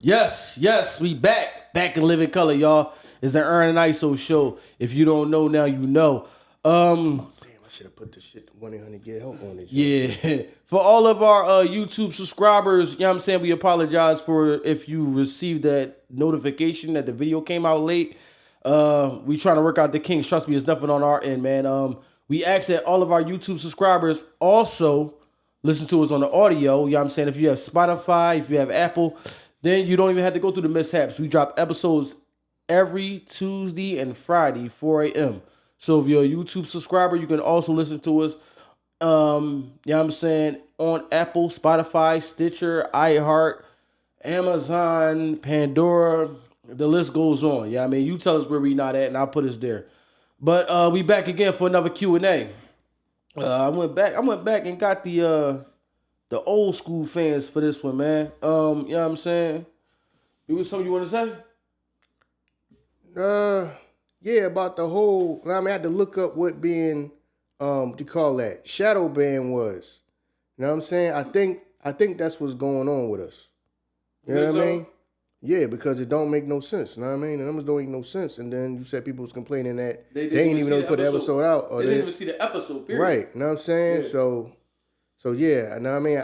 Yes, we back in living color, y'all. It's the Ern and Iso Show. If you don't know now, you know. Damn, I should have put the shit 1-800 get help on this. Yeah, for all of our YouTube subscribers, you know what I'm saying, we apologize for if you received that notification that the video came out late. We trying to work out the kinks. Trust me, it's nothing on our end, man. We ask that all of our YouTube subscribers also listen to us on the audio. You know what I'm saying? If you have Spotify, if you have Apple, then you don't even have to go through the mishaps. We drop episodes every Tuesday and Friday, 4 a.m. So if you're a YouTube subscriber, you can also listen to us, you know what I'm saying, on Apple, Spotify, Stitcher, iHeart, Amazon, Pandora. The list goes on. Yeah, I mean, you tell us where we not at, and I'll put us there. But we back again for another Q&A. I went back and got the old school fans for this one, man. You know what I'm saying? It was something you want to say? Yeah, about the whole. I mean, I had to look up what being, what you call that, shadow ban was. You know what I'm saying? I think that's what's going on with us. You know what I mean? Yeah, because it don't make no sense. You know what I mean? The numbers don't make no sense. And then you said people was complaining that they ain't even know to put the episode out. Or they didn't even see the episode, period. Right. You know what I'm saying? Yeah. So yeah. You know what I mean?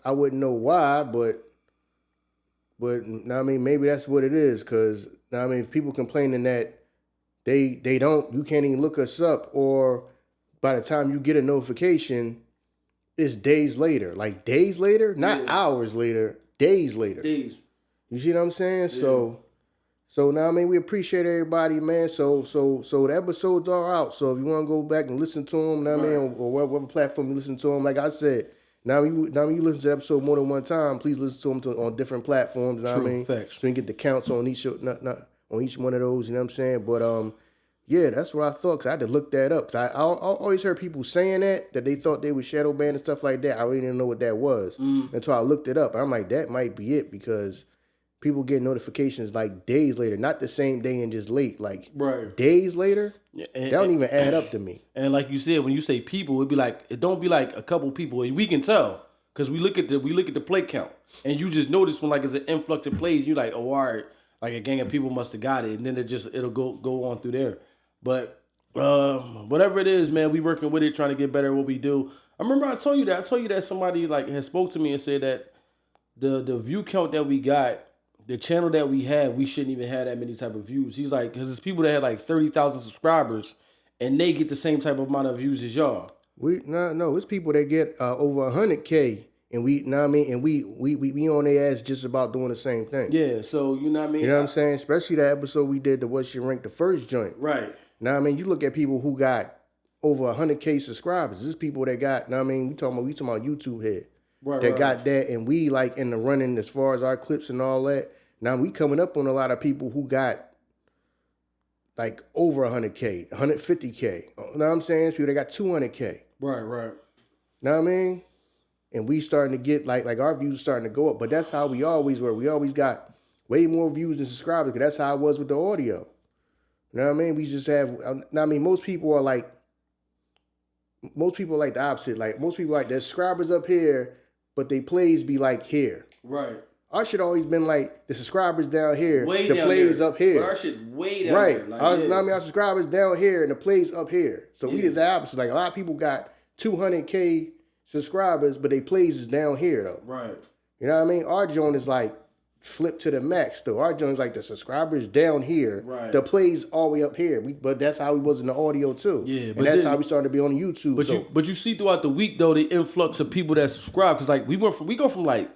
I wouldn't know why, but you know what I mean? Maybe that's what it is. Because, you know what I mean? If people complaining that you can't even look us up, or by the time you get a notification, it's days later. Like days later? Not hours later. Days later. Days. You see what I'm saying? Yeah. So now I mean we appreciate everybody, man. So the episodes are out. So if you want to go back and listen to them, now I mean, or whatever platform you listen to them, like I said, now you listen to the episode more than one time, please listen to them on different platforms. You know what I mean? Facts. So you can get the counts on each not on each one of those. You know what I'm saying? But yeah, that's what I thought. Cause I had to look that up. Cause I always heard people saying that they thought they were shadow banned and stuff like that. I really didn't know what that was until I looked it up. I'm like, that might be it, because people get notifications like days later, not the same day and just late, like days later. Yeah, that don't even add up to me. And like you said, when you say people, it don't be like a couple people, and we can tell because we look at the play count, and you just notice when like it's an influx of plays, you like, oh, all right, like a gang of people must have got it, and then it'll go on through there. But whatever it is, man, we working with it, trying to get better at what we do. I remember I told you that somebody like had spoke to me and said that the view count that we got, the channel that we have, we shouldn't even have that many type of views. He's like, because it's people that had like 30,000 subscribers, and they get the same type of amount of views as y'all. No, it's people that get over 100K, and we, know what I mean, and we on their ass just about doing the same thing. Yeah, so you know what I mean. You know what I'm saying? Especially that episode we did, the What's Your Rank, the first joint. Right. Now I mean, you look at people who got over 100K subscribers. This is people that got. Now I mean, we talking about YouTube head. Right. Got that, and we like in the running as far as our clips and all that. Now we coming up on a lot of people who got like over 100K, 150K. You know what I'm saying? It's people that got 200K. Right. Know what I mean? And we starting to get like our views starting to go up. But that's how we always were. We always got way more views than subscribers, because that's how it was with the audio. You know what I mean? We just have. I mean, most people are like the opposite. Like most people like their subscribers up here, but they plays be like here. Right. Our shit always been like the subscribers down here, way the down plays there. up here. But our shit way down right. there. Like, I mean, our subscribers down here and the plays up here. So we just the opposite. Like a lot of people got 200K subscribers, but they plays is down here though. Right. You know what I mean? Our joint is like flip to the max though. Our joint is like the subscribers down here, right. The plays all the way up here. But that's how we was in the audio too. Yeah, and that's how we started to be on YouTube. But you see throughout the week though the influx of people that subscribe, because like we go from like.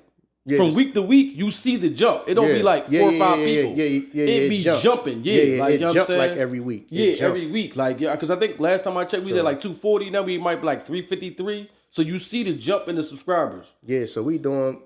Yeah, from week to week, you see the jump. It don't be like 4 or 5 people. It be jumping. Like, you know what I'm saying? Like every week. Every week. Like, because I think last time I checked, we was at like 240. Now we might be like 353. So you see the jump in the subscribers. Yeah, so we doing,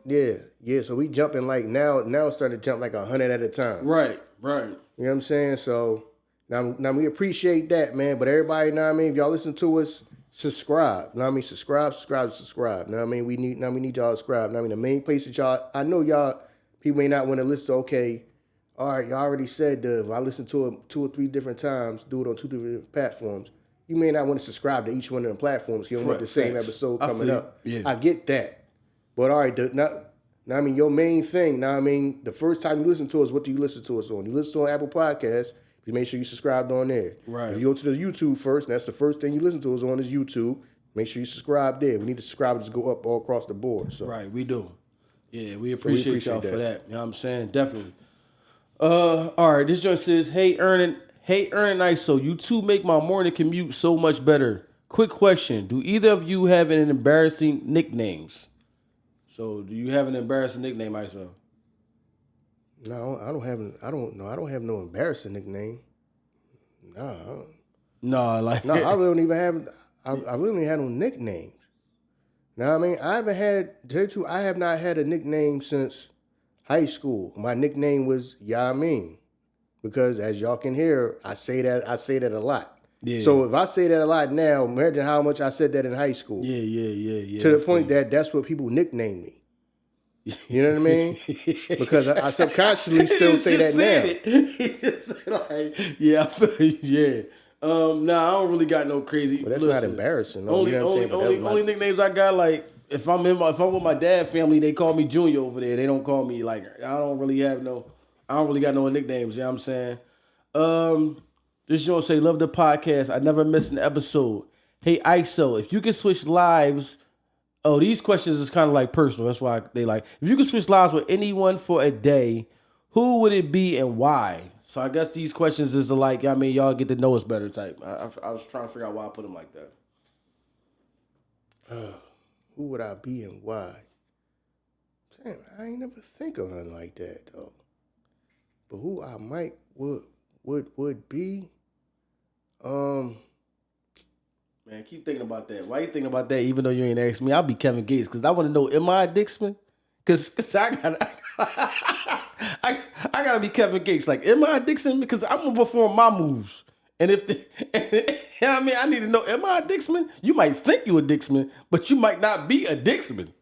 so we jumping like now it's starting to jump like 100 at a time. Right. You know what I'm saying? So now we appreciate that, man. But everybody, you know what I mean? If y'all listen to us, subscribe. You know what I mean? Subscribe. You know what I mean? We need y'all to subscribe. You know what I mean? The main place that y'all, I know y'all, people may not want to listen to, okay, all right, y'all already said if I listen to it 2 or 3 different times, do it on 2 different platforms, you may not want to subscribe to each one of them platforms. You don't want the same episode coming up. Yeah. I get that. But all right, now Now, I mean, your main thing. Now, I mean, the first time you listen to us, what do you listen to us on? You listen to on Apple Podcasts. You make sure you subscribed on there. Right. If you go to the YouTube first, that's the first thing you listen to us on is YouTube. Make sure you subscribe there. We need the subscribers to go up all across the board. So. Right, we do. Yeah, we appreciate y'all for that. You know what I'm saying? Definitely. All right, this joint says, Hey Ern and Iso, you two make my morning commute so much better. Quick question. Do either of you have an embarrassing nicknames? So do you have an embarrassing nickname, Iso? No, I don't have no embarrassing nickname. Nah. No, like No, I really don't even have. I really don't even have no nicknames. Now, I mean, I have not had a nickname since high school. My nickname was Yamin, because as y'all can hear, I say that a lot. Yeah. So if I say that a lot now, imagine how much I said that in high school. Yeah. To the point that that's what people nickname me. You know what I mean? Because I subconsciously still say that now. He just said like, yeah, I feel you, yeah. Nah, I don't really got no crazy. But that's not embarrassing. No, only nicknames I got, like if I'm with my dad family, they call me Junior over there. They don't call me like I don't really got no nicknames. You know what I'm saying? This joint say love the podcast. I never miss an episode. Hey Iso, if you could switch lives. Oh, these questions is kind of like personal. That's why they like. If you could switch lives with anyone for a day, who would it be and why? So I guess these questions is like, I mean, y'all get to know us better type. I was trying to figure out why I put them like that. Who would I be and why? Damn, I ain't never think of nothing like that though. But who I might would be, Man, keep thinking about that. Why you thinking about that? Even though you ain't asked me, I'll be Kevin Gates because I want to know: am I a Dixman? Because I gotta be Kevin Gates. Like, am I a Dixman? Because I'm gonna perform my moves. And I mean, I need to know: am I a Dixman? You might think you a Dixman, but you might not be a Dixman.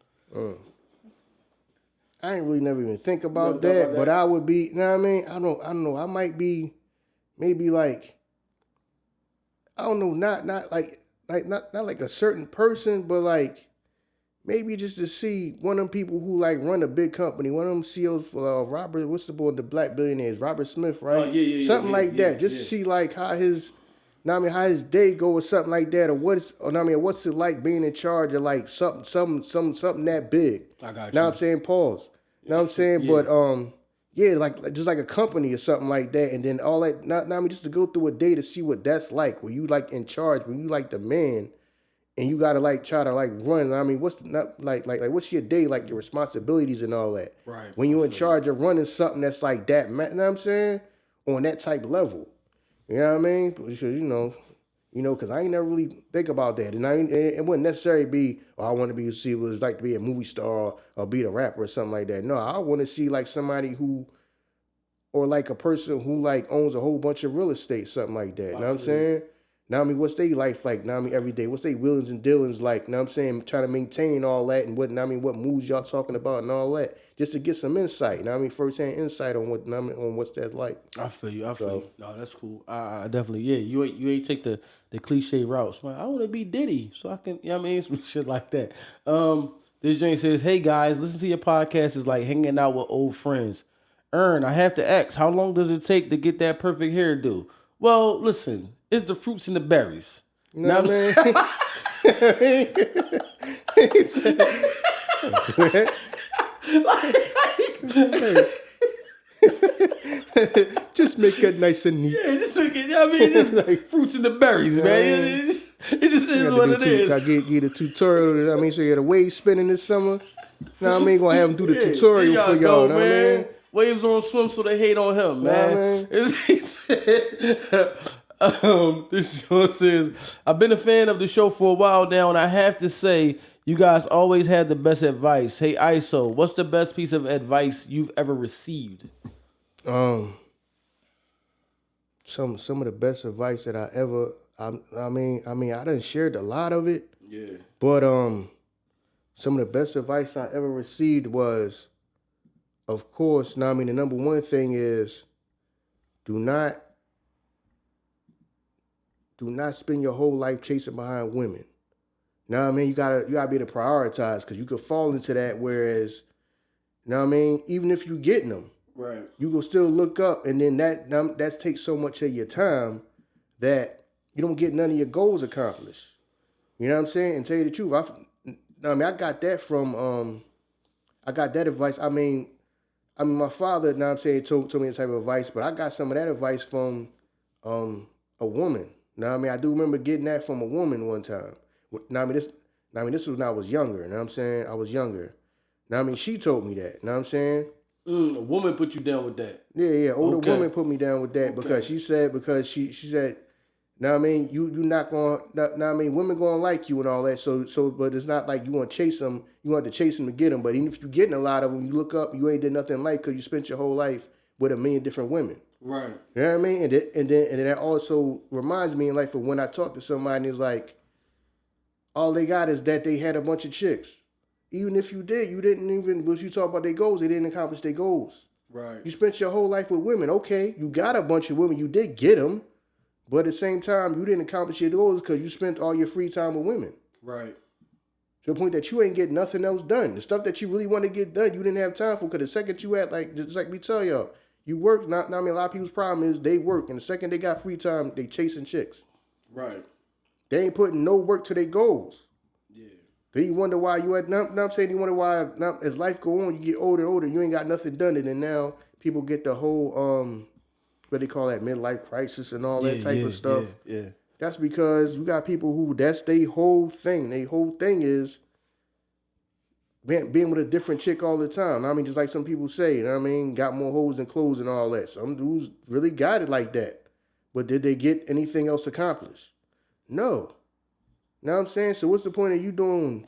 I ain't really never even think about that. But I would be. You know what I mean? I don't know. I might be, maybe like. I don't know. Not like a certain person, but like maybe just to see one of them people who like run a big company, one of them CEOs for Robert, what's the boy, the black billionaires, Robert Smith, right? Something like that. Just to see like how his day go or something like that, or what's it like being in charge of like something that big. I got you. Now I'm saying pause. Now I'm saying, but yeah, like just like a company or something like that, and then all that. Not just to go through a day to see what that's like. When you like in charge, when you like the man, and you gotta like try to like run. I mean, what's what's your day like? Your responsibilities and all that. Right. When you're in charge of running something that's like that, you know what I'm saying, on that type level. You know what I mean? Because because I ain't never really think about that, and it wouldn't necessarily be, I want to be see what it's like to be a movie star or be a rapper or something like that. No, I want to see like somebody who, or like a person who like owns a whole bunch of real estate, something like that. You know what I'm saying? Now I mean, what's their life like? Now I mean, every day, what's their willings and dealings like? You know what I'm saying? Trying to maintain all that and what moves y'all talking about and all that, just to get some insight. You know what I mean? Firsthand insight on what on what's that like. I feel you. No, that's cool. I definitely, yeah. You ain't take the cliche routes. Man, I want to be Diddy, so I can. You know what I mean? Some shit like that. This Jane says, "Hey guys, listen to your podcast is like hanging out with old friends." Ern, I have to ask, how long does it take to get that perfect hairdo? Well, listen, it's the fruits and the berries. You know what I mean? Just make it nice and neat. Yeah, just make it. I mean, just like fruits and the berries, man. It just is what it is. I get a tutorial. I mean, so you got a wave spinning this summer. Now I mean, gonna have him do the tutorial for y'all. Know man. Man. Waves on swim, so they hate on him, man. This show says, I've been a fan of the show for a while now, and I have to say, you guys always had the best advice. Hey, Iso, what's the best piece of advice you've ever received? Some of the best advice that I ever, I mean, I done shared a lot of it. Yeah. But some of the best advice I ever received was, of course, now I mean the number one thing is do not spend your whole life chasing behind women. Now I mean you gotta be able to prioritize, because you could fall into that, whereas You know what I mean? Even if you getting them, Right. you go still look up, and then that takes so much of your time that you don't get none of your goals accomplished. You know what I'm saying? And tell you the truth, I got that from I got that advice. My father, you know what I'm saying, told me this type of advice, but I got some of that advice from a woman. You know what I mean? I do remember getting that from a woman one time. You know what I mean, this was when I was younger. You know what I'm saying? I was younger. You know what I mean? She told me that. You know what I'm saying? A woman put you down with that. Yeah. Older woman put me down with that because she said, know what I mean, you not going, know what I mean, women gonna like you and all that. So, but it's not like you want to chase them. You want to chase them to get them. But even if you're getting a lot of them, you look up, you ain't did nothing like because you spent your whole life with a million different women. Right. You know what I mean? And then that also reminds me, like, for when I talk to somebody, it's like, all they got is that they had a bunch of chicks. Even if you didn't even, but you talk about their goals, they didn't accomplish their goals. Right. You spent your whole life with women. Okay, you got a bunch of women. You did get them. But at the same time, you didn't accomplish your goals because you spent all your free time with women. Right. To the point that you ain't get nothing else done. The stuff that you really want to get done, you didn't have time for. Because the second you had, like, just like we tell y'all, you work. I mean, a lot of people's problem is they work. And the second they got free time, they chasing chicks. Right. They ain't putting no work to their goals. Yeah. Then you wonder why you had, now I'm saying you wonder why, now, as life go on, you get older and older, you ain't got nothing done. And then now people get the whole, what they call that, midlife crisis and all that type of stuff. Yeah. That's because you got people who, that's their whole thing. Their whole thing is being with a different chick all the time. I mean, just like some people say, you know what I mean? Got more hoes than clothes and all that. Some dudes really got it like that. But did they get anything else accomplished? No. You know what I'm saying? So what's the point of you doing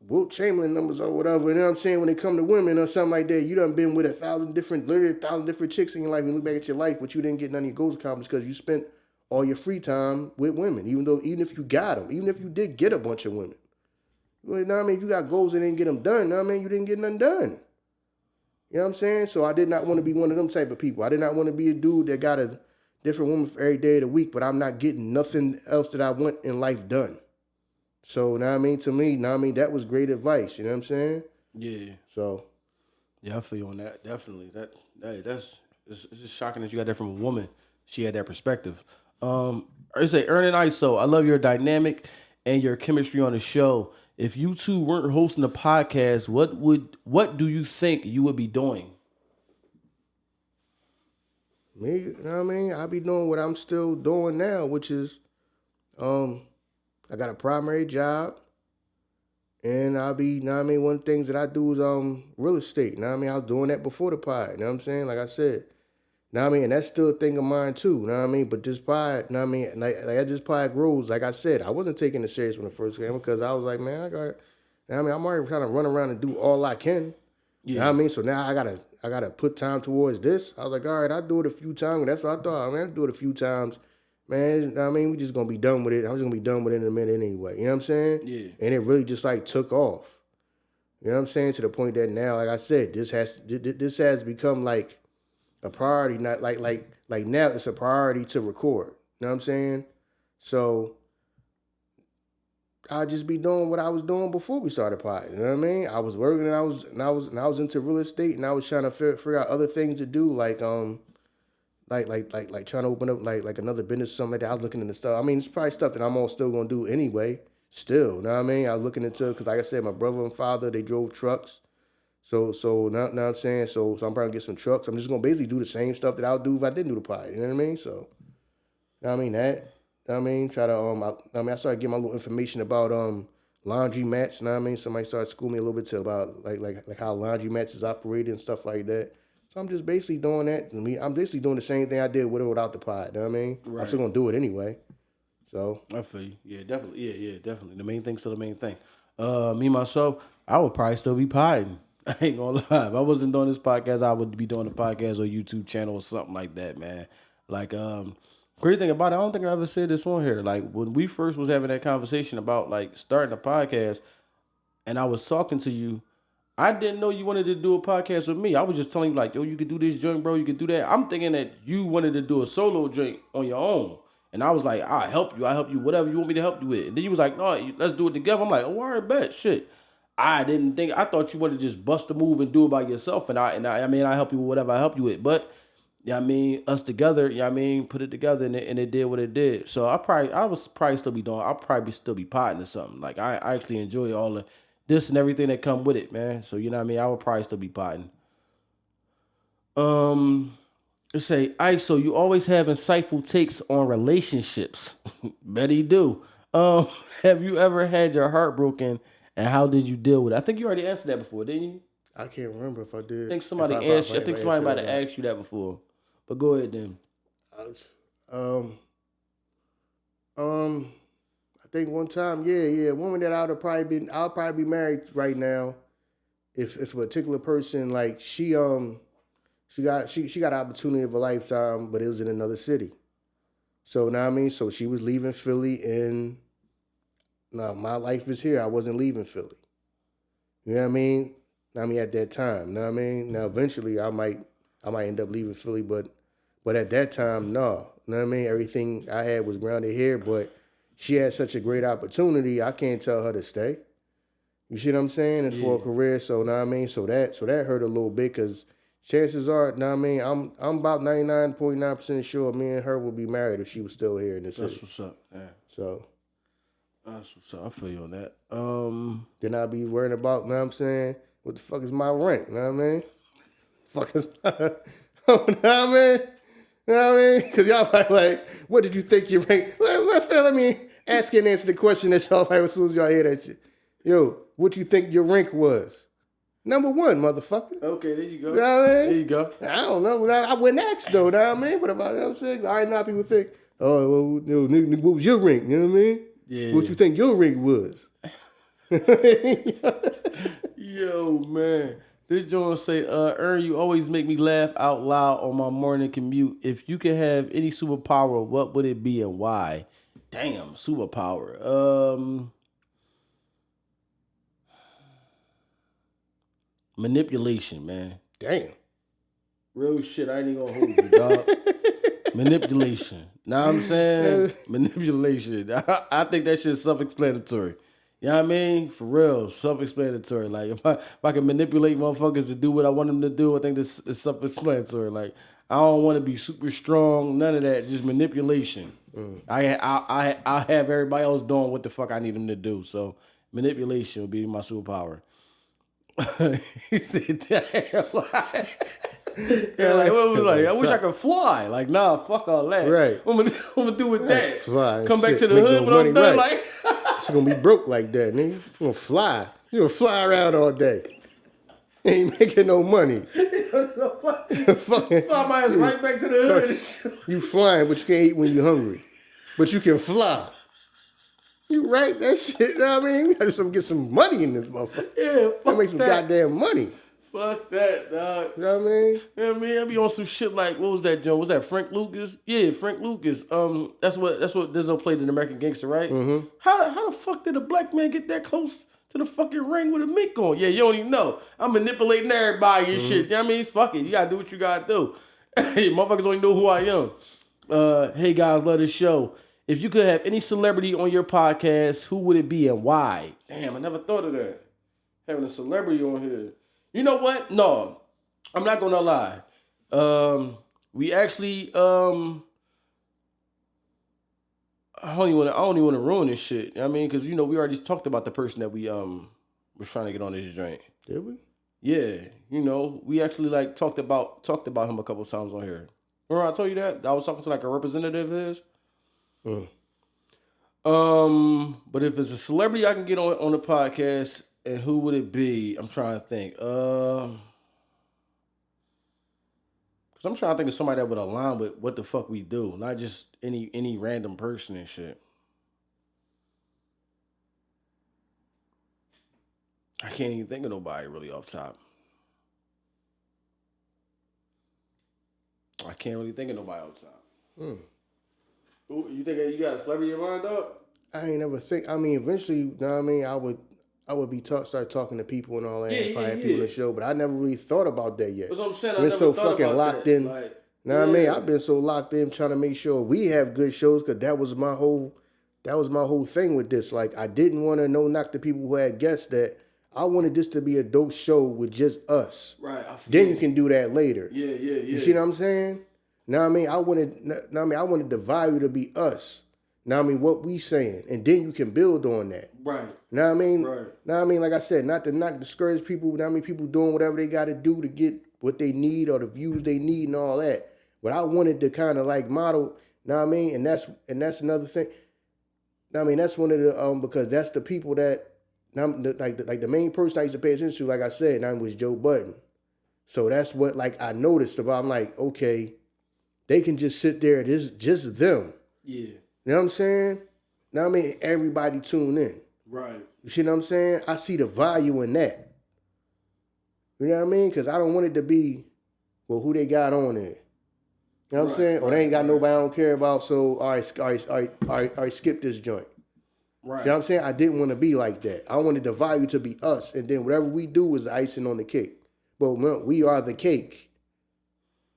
Wilt Chamberlain numbers or whatever? You know what I'm saying? When they come to women or something like that, you done been with 1,000 different chicks in your life and you look back at your life, but you didn't get none of your goals accomplished because you spent all your free time with women, even if you got them, even if you did get a bunch of women. You know what I mean? You got goals and didn't get them done. You know what I mean? You didn't get nothing done. You know what I'm saying? So I did not want to be one of them type of people. I did not want to be a dude that got a different woman for every day of the week, but I'm not getting nothing else that I want in life done. So, you know what I mean? To me, you know what I mean? That was great advice. You know what I'm saying? Yeah. So. Yeah, I feel you on that. Definitely. It's just shocking that you got that from a woman. She had that perspective. I say, Ern and Iso, I love your dynamic and your chemistry on the show. If you two weren't hosting the podcast, what do you think you would be doing? Me, you know what I mean? I'll be doing what I'm still doing now, which is, I got a primary job, and I'll be, you know what I mean, one of the things that I do is real estate. You know what I mean? I was doing that before the pod, you know what I'm saying? Like I said. You know what I mean? And that's still a thing of mine too, you know what I mean? But this pod, you know what I mean? Like as this pod grows, like I said, I wasn't taking it serious when it first came because I was like, man, you know what I mean? I'm already trying to run around and do all I can. Yeah. You know what I mean? So now I gotta put time towards this. I was like, all right, I'll do it a few times. That's what I thought. I'll do it a few times. Man, you know what I mean? We just gonna be done with it. I was gonna be done with it in a minute anyway. You know what I'm saying? Yeah. And it really just like took off. You know what I'm saying? To the point that now, like I said, this has become like a priority, not like now it's a priority to record. You know what I'm saying? So I'll just be doing what I was doing before we started pod. You know what I mean? I was working and I was into real estate and I was trying to figure out other things to do, like trying to open up like another business or something like that. I was looking into stuff. I mean, it's probably stuff that I'm all still gonna do anyway. Still, you know what I mean? I was looking into, because like I said, my brother and father, they drove trucks. So now I'm saying, so I'm probably gonna get some trucks. I'm just gonna basically do the same stuff that I would do if I didn't do the pod. You know what I mean? So, you know what I mean? That, you know what I mean? Try to I started getting my little information about laundry mats. You know what I mean? Somebody started schooling me a little bit about like how laundry mats is operated and stuff like that. So I'm just basically doing that. I'm basically doing the same thing I did with or without the pod. You know what I mean? Right. I'm still gonna do it anyway. So I feel you. Yeah, definitely. Yeah, definitely. The main thing's still the main thing. Me myself, I would probably still be podding. I ain't gonna lie. If I wasn't doing this podcast, I would be doing a podcast or YouTube channel or something like that, man. Like, crazy thing about it, I don't think I ever said this on here. Like, when we first was having that conversation about like starting a podcast, and I was talking to you, I didn't know you wanted to do a podcast with me. I was just telling you like, yo, you could do this joint, bro. You could do that. I'm thinking that you wanted to do a solo joint on your own. And I was like, I'll help you, whatever you want me to help you with. And then you was like, no, let's do it together. I'm like, oh, all right, bet, shit. I didn't think. I thought you wanted to just bust a move and do it by yourself. And I mean, I help you with whatever I help you with. But yeah, I mean, us together. Yeah, I mean, put it together and it did what it did. So I was probably still be doing. I'll probably still be potting or something. Like I actually enjoy all the this and everything that come with it, man. So you know what I mean. I would probably still be potting. Let's say, Iso, you always have insightful takes on relationships. Bet he do. Have you ever had your heart broken, and how did you deal with it? I think you already answered that before, didn't you? I can't remember if I did. I think somebody asked you. I think somebody might have asked you that before. But go ahead then. I think one time, a woman that I'll probably be married right now. If a particular person like she got an opportunity of a lifetime, but it was in another city. So now I mean, so she was leaving Philly, and now my life is here. I wasn't leaving Philly. You know what I mean? I mean at that time. You know what I mean? Now eventually I might end up leaving Philly, but at that time, no. You know what I mean? Everything I had was grounded here, but she had such a great opportunity, I can't tell her to stay. You see what I'm saying? And for a career, so know what I mean? So that hurt a little bit, because chances are, know what I mean, I'm about 99.9% sure me and her would be married if she was still here in this city. That's what's up. Yeah. So that's what's up. I feel you on that. Then I'd be worrying about, know what I'm saying, what the fuck is my rent? Know what I mean? Fuck is my know what I mean? You know what I mean? Because y'all probably like, what did you think your rent? Let me ask you and answer the question that y'all probably as soon as y'all hear that shit. Yo, what you think your rank was? Number one, motherfucker. Okay, there you go. You know what I mean? There you go. I don't know. I wouldn't ask though, know what I mean? But about, you know what I'm saying? All right, now people think, oh, well, you know, what was your rank? You know what I mean? Yeah. What you think your rank was? Yo, man. This joint say, Ern, you always make me laugh out loud on my morning commute. If you could have any superpower, what would it be and why? Damn, superpower. Manipulation, man. Damn. Real shit, I ain't even gonna hold you, dog. Manipulation. Know what I'm saying? Manipulation. I think that shit's self-explanatory. You know what I mean? For real, self-explanatory. Like, if I can manipulate motherfuckers to do what I want them to do, I think this is self-explanatory. Like, I don't want to be super strong, none of that, just manipulation. I have everybody else doing what the fuck I need them to do. So, manipulation would be my superpower. He said, damn. Yeah, like, what was like? I wish I could fly. Like, nah, fuck all that. Right. What I'm gonna do with that? Fly. Come back Shit, to the make hood no when I'm done. money, Like, she's gonna be broke like that, nigga. You gonna fly. You gonna fly around all day. Ain't making no money. fly my ass right back to the hood. You flying, but you can't eat when you're hungry. But you can fly. You right, that shit, you know what I mean? We gotta get some money in this motherfucker. Yeah, fuck make some goddamn money. Fuck that, dog. You know what I mean? You know what I mean? I be on some shit like, what was that, Joe? Was that Frank Lucas? Yeah, Frank Lucas. That's what Dizzo played in American Gangster, right? Mm-hmm. How the fuck did a black man get that close to the fucking ring with a mink on? Yeah, you don't even know. I'm manipulating everybody and shit. You know what I mean? Fuck it. You gotta do what you gotta do. Hey, motherfuckers don't even know who I am. Hey guys, love this show. If you could have any celebrity on your podcast, who would it be and why? Damn, I never thought of that. Having a celebrity on here. You know what? No, I'm not gonna lie. We actually, I don't even want to ruin this shit. You know what I mean, because you know we already talked about the person that we was trying to get on this joint. Did we? Yeah, you know, we actually like talked about him a couple of times on here. Remember I told you that? I was talking to like a representative of his. But if it's a celebrity I can get on the podcast, and who would it be? I'm trying to think. Because I'm trying to think of somebody that would align with what the fuck we do, not just any random person and shit. I can't even think of nobody really off top. I can't really think of nobody off top. You think you got a celebrity in mind, dog? I ain't never think. I mean, eventually, you know what I mean? I would start talking to people and all that, and probably have people on the show, but I never really thought about that yet. That's what I'm saying. I've been so fucking locked in. Like, you know what I mean? I've been so locked in trying to make sure we have good shows, because that was my whole thing with this. Like, I didn't want to knock the people who had guests that I wanted this to be a dope show with just us. Right. Then you can do that later. Yeah. You see what I'm saying? Now I mean, I wanted the value to be us. Now I mean, what we saying, and then you can build on that. Right. Now I mean, Right. Now I mean, like I said, not to discourage people. Now I mean, people doing whatever they got to do to get what they need or the views they need and all that. But I wanted to kind of like model. Now I mean, and that's another thing. Now I mean, that's one of the because that's the people that like the main person I used to pay attention to. Like I said, now was Joe Budden. So that's what like I noticed about. I'm like, okay, they can just sit there. This just them. Yeah. You know what I'm saying? Now I mean, everybody tune in. Right. You see what I'm saying? I see the value in that. You know what I mean? Because I don't want it to be, well, who they got on there. You know what I'm saying? Or they ain't got nobody I don't care about, so all right, skip this joint. Right. You know what I'm saying? I didn't want to be like that. I wanted the value to be us, and then whatever we do is icing on the cake. But we are the cake.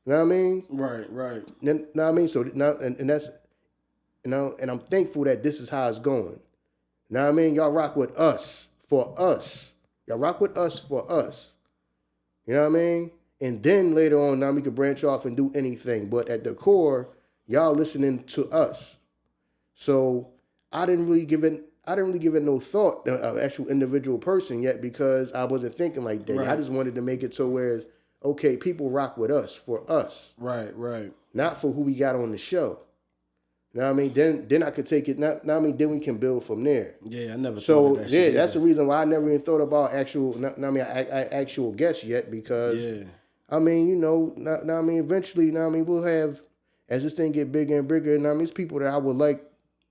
You know what I mean? Right. You know what I mean? So now, and that's, you know, and I'm thankful that this is how it's going. You know what I mean? Y'all rock with us for us. Y'all rock with us for us. You know what I mean? And then later on, now we can branch off and do anything. But at the core, y'all listening to us. So I didn't really give it no thought to an actual individual person yet because I wasn't thinking like that. Right. I just wanted to make it so whereas, okay, people rock with us for us. Right. Not for who we got on the show. You know what I mean? Then I could take it. Now I mean, then we can build from there. Yeah, I never thought So of that shit that's either. the reason why I never even thought about actual guests yet because I mean, you know, now I mean, eventually, now I mean, we'll have as this thing get bigger and bigger. Now I mean, it's people that I would like,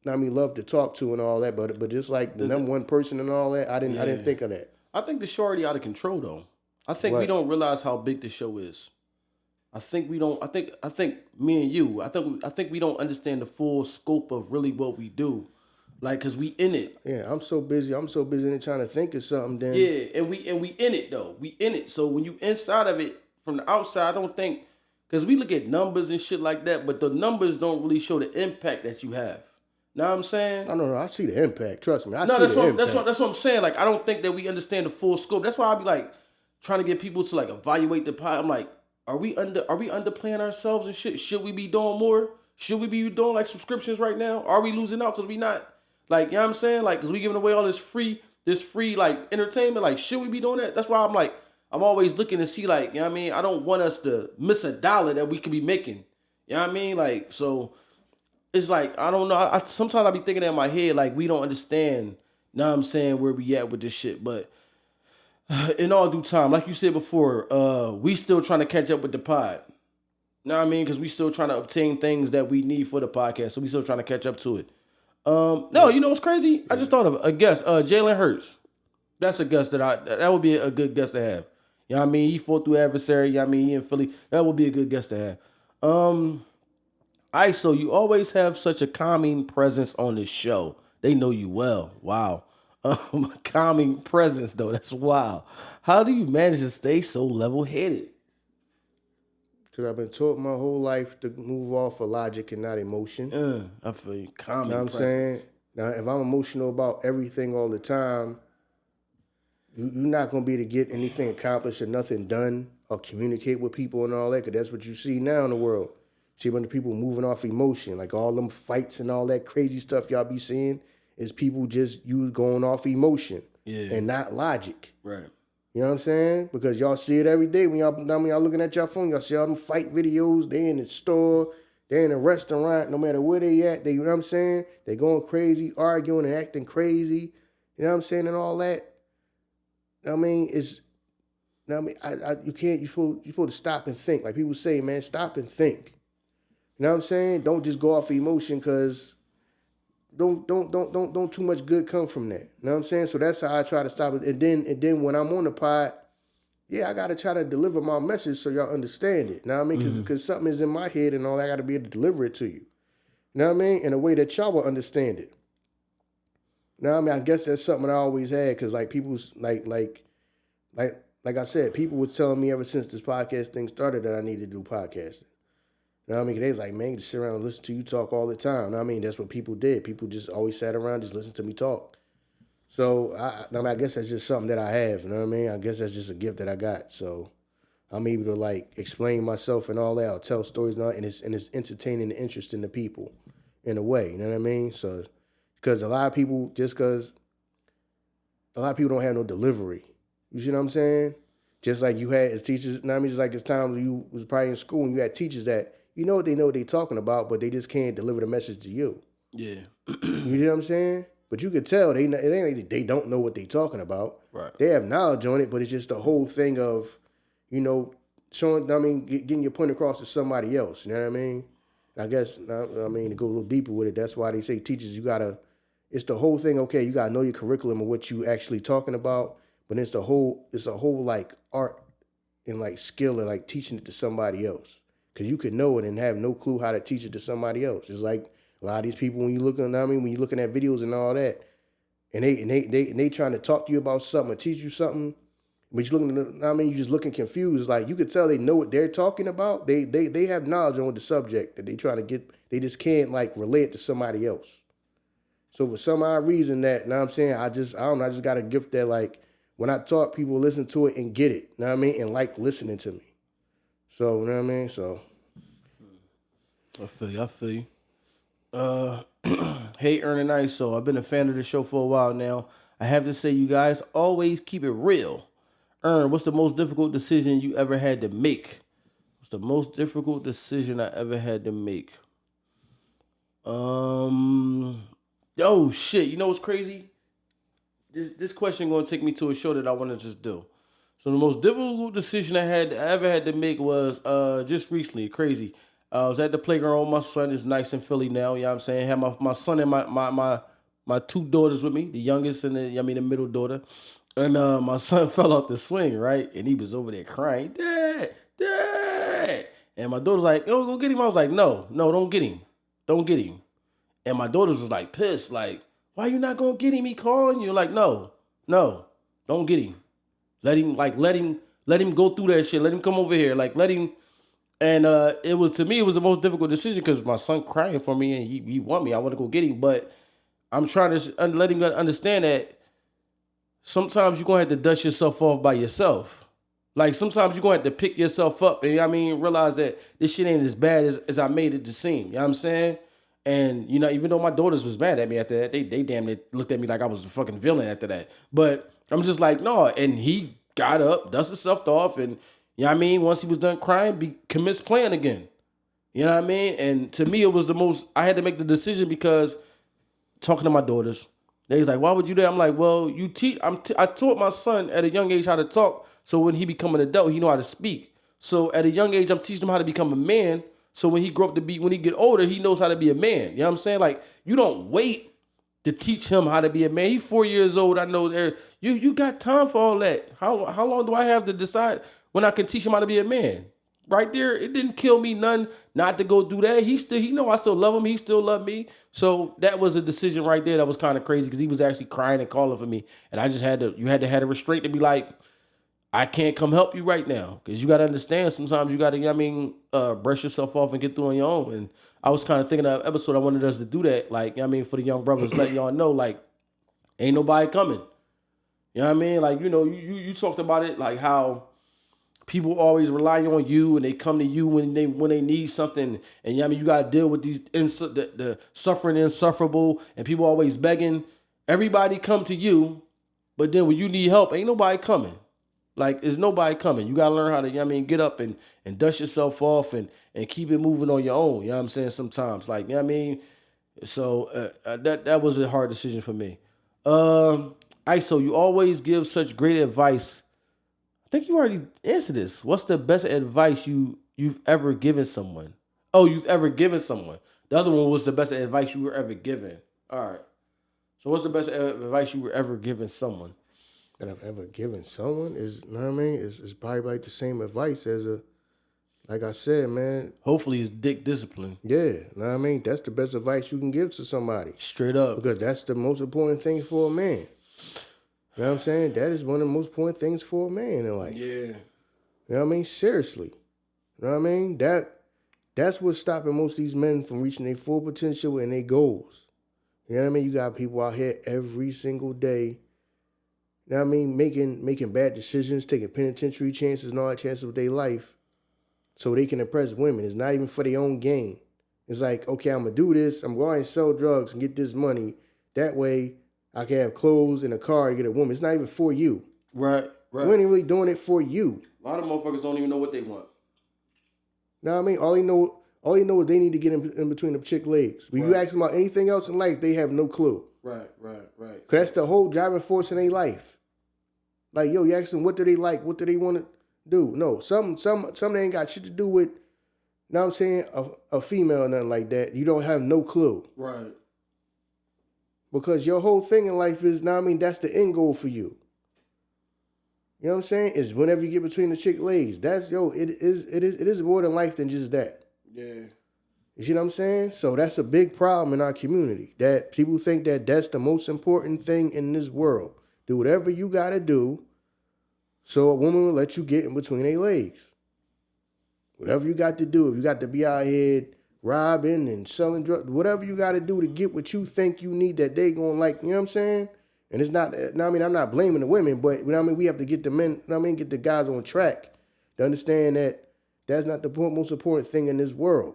now I mean, love to talk to and all that. But just like the number one person and all that, I didn't think of that. I think the show already out of control though. I think we don't realize how big the show is. I think we don't. I think me and you. I think we don't understand the full scope of really what we do, like, cause we in it. Yeah, I'm so busy in it trying to think of something. Then Yeah, and we in it though. We in it. So when you inside of it from the outside, I don't think, cause we look at numbers and shit like that, but the numbers don't really show the impact that you have. Know what I'm saying? I don't know. I see the impact. Trust me. That's what I'm saying. Like, I don't think that we understand the full scope. That's why I be like trying to get people to like evaluate the pod. I'm like, are we underplaying ourselves and shit? Should we be doing more? Should we be doing like subscriptions right now? Are we losing out because we not, like, you know what I'm saying? Like, because we giving away all this free like entertainment. Like, should we be doing that? That's why I'm like, I'm always looking to see, like, you know what I mean? I don't want us to miss a dollar that we could be making. You know what I mean? Like, so it's like, I don't know. Sometimes I be thinking in my head, like, we don't understand, you know what I'm saying, where we at with this shit. But in all due time, like you said before, we still trying to catch up with the pod. You know what I mean? Because we still trying to obtain things that we need for the podcast. So we still trying to catch up to it. No, you know what's crazy? I just thought of a guest, Jalen Hurts. That's a guest that would be a good guest to have. You know what I mean? He fought through adversary. You know what I mean? He in Philly. That would be a good guest to have. Iso, you always have such a calming presence on this show. They know you well. Wow. Calming presence, though. That's wild. How do you manage to stay so level-headed? Because I've been taught my whole life to move off of logic and not emotion. I feel you. Calming You know what I'm saying? Now, if I'm emotional about everything all the time, you're not going to be able to get anything accomplished or nothing done or communicate with people and all that, because that's what you see now in the world. See a bunch of people moving off emotion, like all them fights and all that crazy stuff y'all be seeing is people just going off emotion and not logic. Right. You know what I'm saying? Because y'all see it every day when y'all looking at your phone. Y'all see all them fight videos. They in the store. They in a restaurant. No matter where they at, you know what I'm saying? They going crazy, arguing and acting crazy. You know what I'm saying? And all that. I mean, you're supposed to stop and think. Like people say, man, stop and think. You know what I'm saying? Don't just go off emotion, because don't too much good come from that. You know what I'm saying? So that's how I try to stop it. And then when I'm on the pod, I gotta try to deliver my message so y'all understand it. You know what I mean? Because something is in my head and all that, I gotta be able to deliver it to you. You know what I mean? In a way that y'all will understand it. You know what I mean? I guess that's something I always had, because like people's like I said, people was telling me ever since this podcast thing started that I needed to do podcasting. You know what I mean? They was like, man, you just sit around and listen to you talk all the time. You know what I mean? That's what people did. People just always sat around, just listen to me talk. So I mean, I guess that's just something that I have. You know what I mean? I guess that's just a gift that I got. So I'm able to like explain myself and all that. I'll tell stories and all, and it's entertaining and interesting to people in a way. You know what I mean? So because a lot of people don't have no delivery. You see what I'm saying? Just like you had as teachers, you know what I mean? Just like it's times you was probably in school and you had teachers that you know what they talking about, but they just can't deliver the message to you. Yeah. You know what I'm saying? But you could tell it ain't like they don't know what they talking about. Right. They have knowledge on it, but it's just the whole thing of, you know, showing. I mean, getting your point across to somebody else. You know what I mean? I guess I mean to go a little deeper with it. That's why they say teachers, you gotta. It's the whole thing. Okay, you gotta know your curriculum and what you actually talking about. But it's a whole like art and like skill of like teaching it to somebody else. Cause you could know it and have no clue how to teach it to somebody else. It's like a lot of these people when when you're looking at videos and all that, and they trying to talk to you about something or teach you something, but you're looking, you just looking confused. Like you could tell they know what they're talking about. They have knowledge on the subject that they trying to get. They just can't like relate it to somebody else. So for some odd reason I just got a gift that like when I talk, people listen to it and get it. And like listening to me. So, you know what I mean? So I feel you. Hey, Ern and Iso. I've been a fan of the show for a while now. I have to say, you guys always keep it real. Ern, what's the most difficult decision you ever had to make? What's the most difficult decision I ever had to make? Oh shit! You know what's crazy? This question gonna take me to a show that I want to just do. So the most difficult decision I ever had to make was just recently. Crazy. I was at the playground with my son. It's nice in Philly now. You know what I'm saying? I had my son and my two daughters with me, the youngest and the middle daughter. And my son fell off the swing, right? And he was over there crying, Dad, Dad. And my daughter's like, oh, go get him. I was like, no, don't get him. Don't get him. And my daughters was like pissed, like, why you not gonna get him? He calling you. Like, no, don't get him. Let him go through that shit. Let him come over here. Like, let him. And it was the most difficult decision because my son crying for me and he want me. I want to go get him, but I'm trying to let him understand that sometimes you're gonna have to dust yourself off by yourself. Like sometimes you're gonna have to pick yourself up and realize that this shit ain't as bad as I made it to seem. You know what I'm saying? And even though my daughters was mad at me after that, they damn near looked at me like I was the fucking villain after that. But I'm just like, no. And he got up, dusted himself off, and once he was done crying, commenced playing again. You know what I mean? And to me, it was the most. I had to make the decision because talking to my daughters, they was like, "Why would you do that?" I'm like, "Well, you teach." I taught my son at a young age how to talk, so when he become an adult, he know how to speak. So at a young age, I'm teaching him how to become a man. So when he when he get older, he knows how to be a man. You know what I'm saying? Like, you don't wait to teach him how to be a man. He's 4 years old. I know there. You got time for all that. How long do I have to decide when I can teach him how to be a man? Right there, it didn't kill me none not to go do that. He know I still love him. He still love me. So that was a decision right there that was kind of crazy because he was actually crying and calling for me, and I just had to have a restraint to be like, I can't come help you right now because you got to understand sometimes you got to, brush yourself off and get through on your own. And I was kind of thinking of an episode I wanted us to do that, like, for the young brothers, let y'all know, like, ain't nobody coming. You know what I mean? Like, you talked about it, like how people always rely on you and they come to you when they need something. And you got to deal with these the suffering and insufferable and people always begging. Everybody come to you, but then when you need help, ain't nobody coming. Like, there's nobody coming. You got to learn how to, get up and dust yourself off and keep it moving on your own. You know what I'm saying? Sometimes, like, So that was a hard decision for me. Iso, you always give such great advice. I think you already answered this. What's the best advice you've ever given someone? Oh, you've ever given someone. The other one was the best advice you were ever given. All right. So what's the best advice you were ever given someone? That I've ever given someone is, it's probably like the same advice as like I said, man. Hopefully it's dick discipline. Yeah, that's the best advice you can give to somebody. Straight up. Because that's the most important thing for a man. You know what I'm saying? That is one of the most important things for a man in life. Yeah. You know what I mean? Seriously. You know what I mean? That's what's stopping most of these men from reaching their full potential and their goals. You know what I mean? You got people out here every single day, you know what I mean, making bad decisions, taking penitentiary chances and all that chances with their life so they can impress women. It's not even for their own gain. It's like, okay, I'm going to do this. I'm going to sell drugs and get this money. That way I can have clothes and a car to get a woman. It's not even for you. Right. You ain't really doing it for you. A lot of motherfuckers don't even know what they want. Know what I mean? All you know is they need to get in between the chick legs. When you ask them about anything else in life, they have no clue. Right. Because that's the whole driving force in their life. Like, yo, you ask them what do they like, what do they want to do? No, some they ain't got shit to do with, you know what I'm saying, a female or nothing like that. You don't have no clue. Right. Because your whole thing in life is, know what I mean, that's the end goal for you. You know what I'm saying? Is whenever you get between the chick legs. That's, it is more than life than just that. Yeah. You see what I'm saying? So that's a big problem in our community. That people think that that's the most important thing in this world. Do whatever you got to do so a woman will let you get in between their legs. Whatever you got to do. If you got to be out here robbing and selling drugs, whatever you got to do to get what you think you need that they going to like, you know what I'm saying? And it's not, I mean, I'm not blaming the women, but you know what I mean, we have to get the men, you know what I mean, get the guys on track to understand that that's not the most important thing in this world.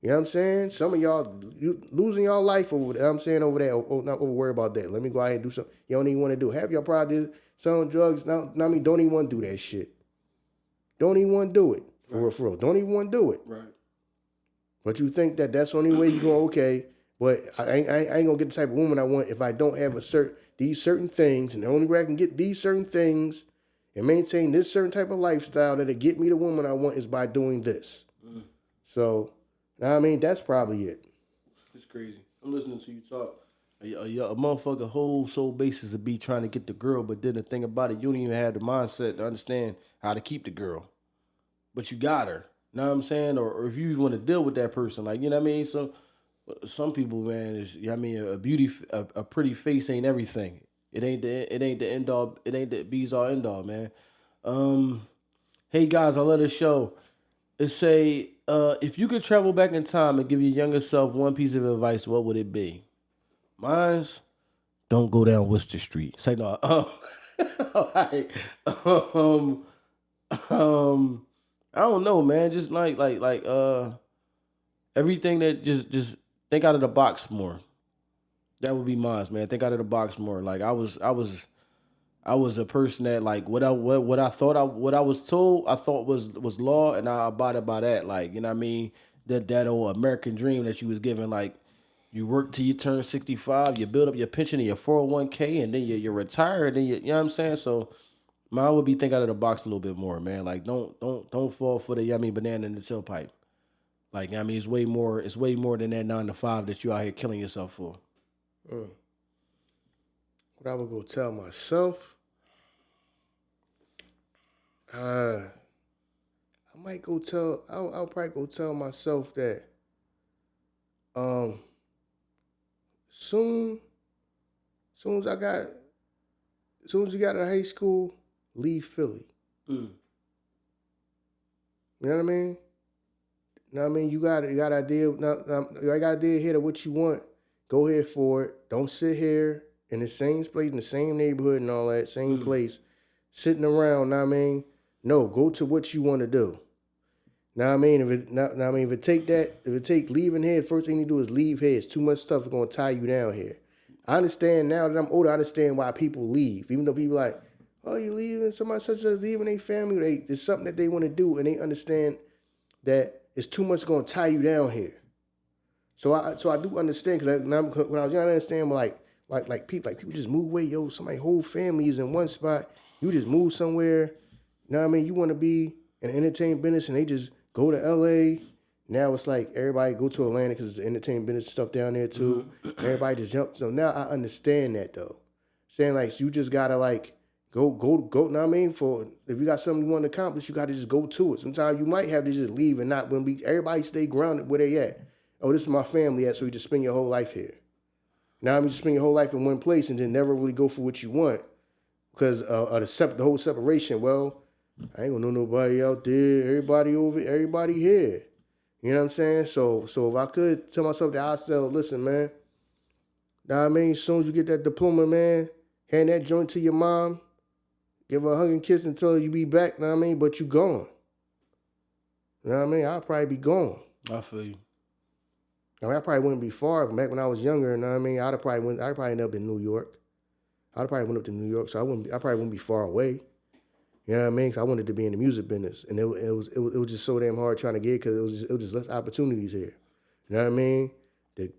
You know what I'm saying? Some of y'all losing y'all life over there. I'm saying over there. Not over worry about that. Let me go out and do something you don't even want to do. Have your probably selling drugs. Now, I mean, don't even want to do that shit. Don't even want to do it. For real. Don't even want to do it. Right. But you think that that's the only way you go, okay, but I ain't going to get the type of woman I want if I don't have these certain things. And the only way I can get these certain things and maintain this certain type of lifestyle that'll get me the woman I want is by doing this. So, I mean, that's probably it. It's crazy. I'm listening to you talk. A motherfucker whole soul basis to be trying to get the girl, but then the thing about it, you don't even have the mindset to understand how to keep the girl. But you got her. Know what I'm saying? Or if you even want to deal with that person, like, you know what I mean? So some people, man, is, you know what I mean, a pretty face ain't everything. It ain't the end all, it ain't the bees all end all, man. Hey guys, I love the show. It say, if you could travel back in time and give your younger self one piece of advice, what would it be? Mine's, don't go down Worcester Street. Say no. Right. I don't know, man. Just like everything that just think out of the box more. That would be mine, man. Think out of the box more. Like I was a person that like what I was told I thought was law, and I abided by that. Like, you know what I mean? That old American dream that you was given, like you work till you turn 65, you build up your pension and your 401k, and then you're retired, and you know what I'm saying? So mine would be think out of the box a little bit more, man. Like don't fall for the, you know what I mean, banana in the tailpipe. Like, you know what I mean, it's way more than that 9 to 5 that you out here killing yourself for. What I would go tell myself, I might go tell. I'll probably go tell myself that, soon as you got out of high school, leave Philly. You know what I mean? You know what I mean? You got an idea. I got an idea here of what you want. Go ahead for it. Don't sit here in the same place, in the same neighborhood and all that, same place, sitting around, know what I mean? No, go to what you want to do. Know what I mean? If it take leaving here, the first thing you do is leave here. It's too much stuff that's going to tie you down here. I understand now that I'm older, I understand why people leave. Even though people like, oh, you leaving? Somebody such as leaving their family. It's something that they want to do, and they understand that it's too much going to tie you down here. So I do understand, because when I was young, I understand like people just move away. Yo, somebody's whole family is in one spot. You just move somewhere. You know what I mean? You want to be in the entertainment business, and they just go to LA. Now it's like everybody go to Atlanta because it's entertainment business stuff down there too. Everybody just jump. So now I understand that though. Saying like, so you just gotta like go. Know what I mean? For if you got something you want to accomplish, you gotta just go to it. Sometimes you might have to just leave and not. When everybody stay grounded where they at. Oh, this is my family at, so you just spend your whole life here. Now I mean, just spend your whole life in one place and then never really go for what you want because of the whole separation. Well, I ain't gonna know nobody out there. Everybody here. You know what I'm saying? So if I could tell myself that, I'd say, listen, man, Know what I mean? As soon as you get that diploma, man, hand that joint to your mom, give her a hug and kiss and tell her you be back, know what I mean? But you gone. You know what I mean? I'll probably be gone. I feel you. I mean, I probably wouldn't be far. Back when I was younger, you know what I mean? I'd probably end up in New York. I'd probably went up to New York, so I probably wouldn't be far away. You know what I mean? Because I wanted to be in the music business, and it was just so damn hard trying to get because it was just less opportunities here. You know what I mean? The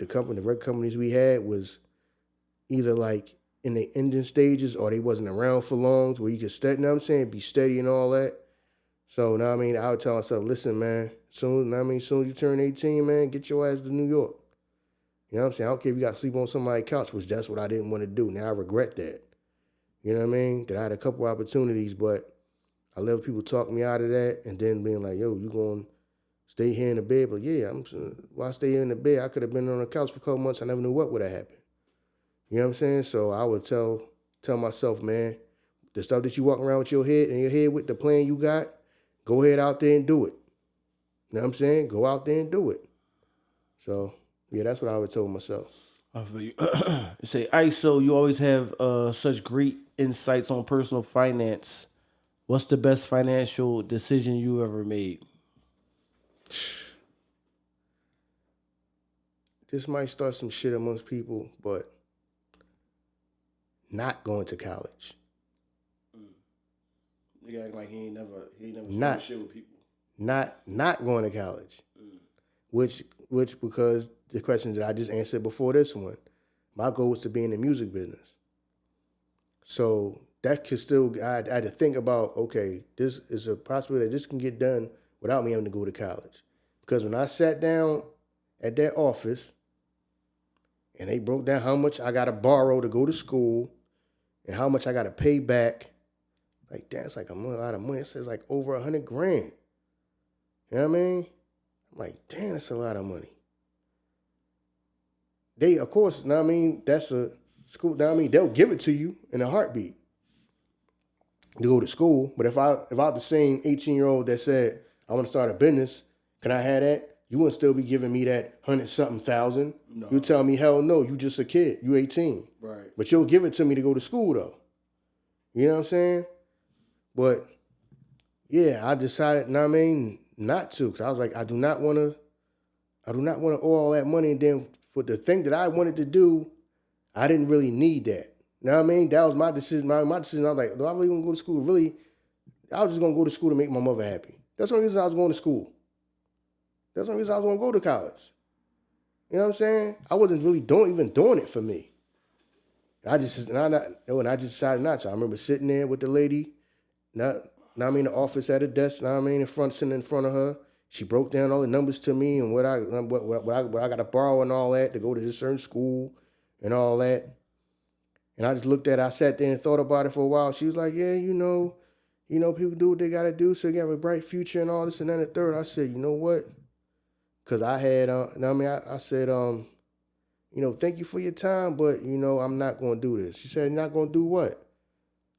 record companies we had was either like in the ending stages or they wasn't around for long, where you could steady. You know what I'm saying? Be steady and all that. So, you know what I mean? I would tell myself, listen, man, soon as you turn 18, man, get your ass to New York. You know what I'm saying? I don't care if you got to sleep on somebody's couch, which that's what I didn't want to do. Now I regret that. You know what I mean? That I had a couple opportunities, but I let people talk me out of that and then being like, yo, you going to stay here in the bed? But yeah, while I stay here in the bed, I could have been on the couch for a couple months. I never knew what would have happened. You know what I'm saying? So I would tell myself, man, the stuff that you walk around with your head with, the plan you got, go ahead out there and do it. You know what I'm saying? Go out there and do it. So, yeah, that's what I would tell myself. I feel you. You say, Iso, you always have such great insights on personal finance. What's the best financial decision you ever made? This might start some shit amongst people, but not going to college. Nigga act like he ain't never started shit with people. Not going to college. Which because the questions that I just answered before this one, my goal was to be in the music business. So that could still, I had to think about, okay, this is a possibility that this can get done without me having to go to college. Because when I sat down at that office and they broke down how much I got to borrow to go to school and how much I got to pay back, like, damn, it's like a lot of money. It says like over $100,000. You know what I mean? I'm like, damn, that's a lot of money. They, of course, you know what I mean, that's a school, you know what I mean, they'll give it to you in a heartbeat to go to school. But if I was the same 18-year-old that said, I want to start a business, can I have that? You wouldn't still be giving me that 100-something thousand. No. You tell me, hell no, you just a kid. You 18. Right. But you'll give it to me to go to school, though. You know what I'm saying? But, yeah, I decided, you know what I mean, not to. Because I was like, I do not want to owe all that money. And then for the thing that I wanted to do, I didn't really need that. You know what I mean? That was my decision. My decision, I was like, do I really want to go to school? Really, I was just going to go to school to make my mother happy. That's the only reason I was going to school. That's the only reason I was going to go to college. You know what I'm saying? I wasn't really even doing it for me. I just decided not to. I remember sitting there with the lady, in the office at a desk, sitting in front of her. She broke down all the numbers to me and what I got to borrow and all that to go to this certain school and all that. And I just looked at it. I sat there and thought about it for a while. She was like, yeah, you know, people do what they got to do so they have a bright future and all this and then the third. I said, you know what? Because I had, I said, thank you for your time, but, I'm not going to do this. She said, you're not going to do what?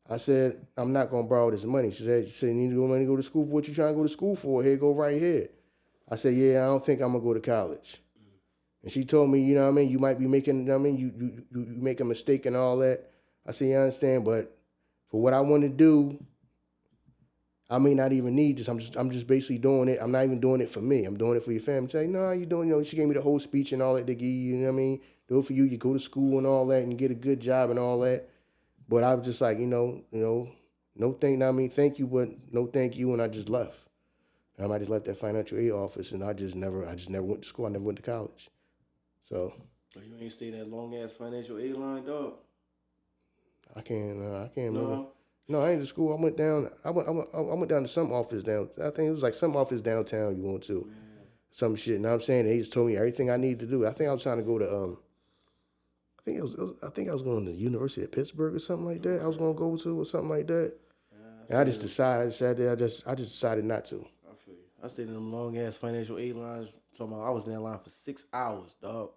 I said, I'm not going to borrow this money. She said, you need to go to school for what you trying to go to school for. Here, go right here. I said, yeah, I don't think I'm going to go to college. And she told me, you know what I mean, you might be making, you know what I mean, you make a mistake and all that. I said, yeah, I understand, but for what I want to do, I may not even need this. I'm just basically doing it. I'm not even doing it for me. I'm doing it for your family. She's like, no, you doing, she gave me the whole speech and all that. They give you, you know what I mean? Do it for you. You go to school and all that and you get a good job and all that. But I was just like, no thank you, but no thank you. And I just left. I just left that financial aid office and I just never went to school. I never went to college. So. You ain't stayed in that long ass financial aid line, dog? I can't remember. No, I ain't to school. I went down to some office down. I think it was like some office downtown you went to. Man. Some shit. You know what I'm saying? They just told me everything I needed to do. I think I was trying to go to I think I was going to the University of Pittsburgh or something like that. I was going to go to or something like that. And I just decided not to. I feel you. I stayed in them long ass financial aid lines. I was in that line for 6 hours, dog.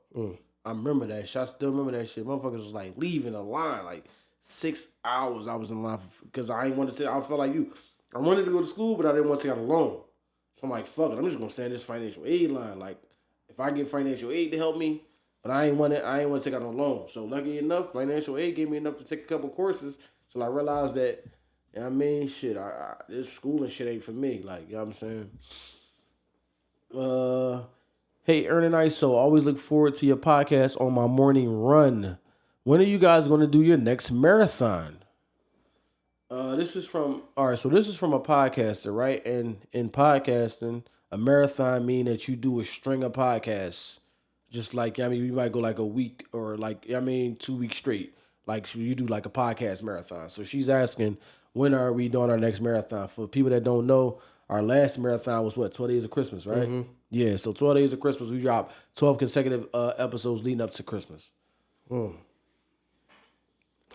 I remember that shit. I still remember that shit. Motherfuckers was like leaving the line like 6 hours. I was in line because I ain't want to say. I felt like you. I wanted to go to school, but I didn't want to take out a loan. So I'm like, fuck it. I'm just gonna stay in this financial aid line. Like, if I get financial aid to help me, But I ain't want to take out no loan. So lucky enough, financial aid gave me enough to take a couple courses. So I realized that, you know what I mean, shit, this school and shit ain't for me. Like, you know what I'm saying? Hey, Ern and Iso, always look forward to your podcast on my morning run. When are you guys going to do your next marathon? This is from a podcaster, right? And in podcasting, a marathon mean that you do a string of podcasts. Just like, I mean, you might go like a week or 2 weeks straight. Like you do like a podcast marathon. So she's asking, when are we doing our next marathon? For people that don't know, our last marathon was 12 Days of Christmas, right? Mm-hmm. Yeah, so 12 Days of Christmas, we dropped 12 consecutive episodes leading up to Christmas. I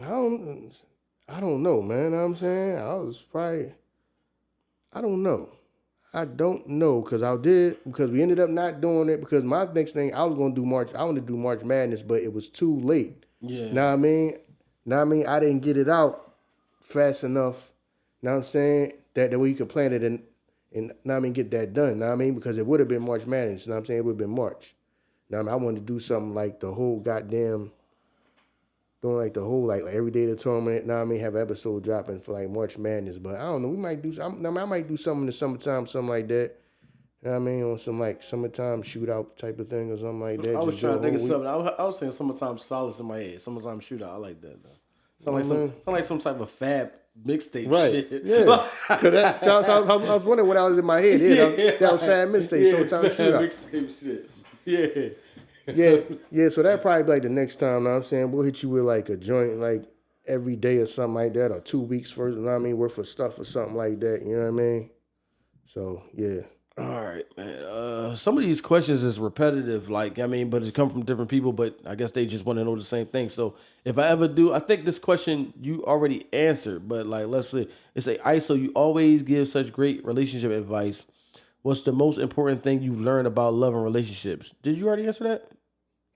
don't know, man. You know what I'm saying? I don't know because we ended up not doing it because my next thing I was going to do I wanted to do March Madness, but it was too late. Yeah. Know what I mean? I didn't get it out fast enough. Know what I'm saying? That way you could plan it and know what I mean, get that done. Know what I mean? Because it would have been March Madness. Know what I'm saying? It would have been March. Know what I mean? I wanted to do something like the whole goddamn doing like the whole like every day of the tournament. Now I mean have an episode dropping for like March Madness, but I don't know. We might do. I might do something in the summertime, something like that. You know what I mean, on some like summertime shootout type of thing or something like that. I was trying to think of something. I was saying summertime solace in my head. Summertime shootout. I like that though. Sound like some type of fab mixtape shit. Yeah. I was wondering what I was in my head. Yeah, that was fab mixtape. Summertime shootout. Mixtape shit. Yeah. Yeah, so that probably be like the next time, know what I'm saying? We'll hit you with like a joint like every day or something like that, or 2 weeks first, you know what I mean, worth of stuff or something like that, you know what I mean? So, yeah. All right, man. Some of these questions is repetitive, like, I mean, but it come from different people, but I guess they just want to know the same thing. So if I ever do, I think this question you already answered, but like, let's say, it's a ISO, you always give such great relationship advice. What's the most important thing you've learned about love and relationships? Did you already answer that?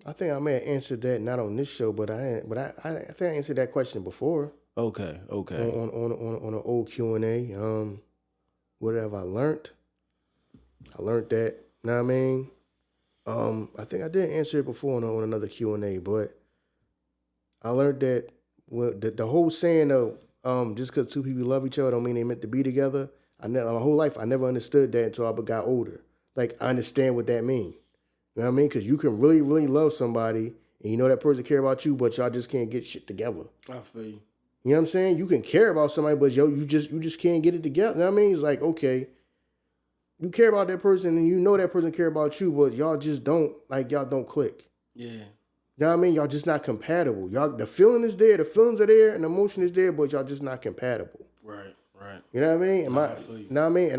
I think I may have answered that not on this show, but I think I answered that question before. Okay. On an old Q&A. What have I learned? I learned that. Know what I mean? I think I did answer it before on another Q&A, but I learned that the whole saying of just because two people love each other don't mean they meant to be together. My whole life I never understood that until I got older. Like I understand what that means. You know what I mean? Because you can really, really love somebody and you know that person care about you, but y'all just can't get shit together. I feel you. You know what I'm saying? You can care about somebody, but you just can't get it together. You know what I mean? It's like, okay, you care about that person and you know that person care about you, but y'all just don't click. Yeah. You know what I mean? Y'all just not compatible. The feeling is there, the feelings are there, and the emotion is there, but y'all just not compatible. Right. You know what I mean? I feel you. You know what I mean?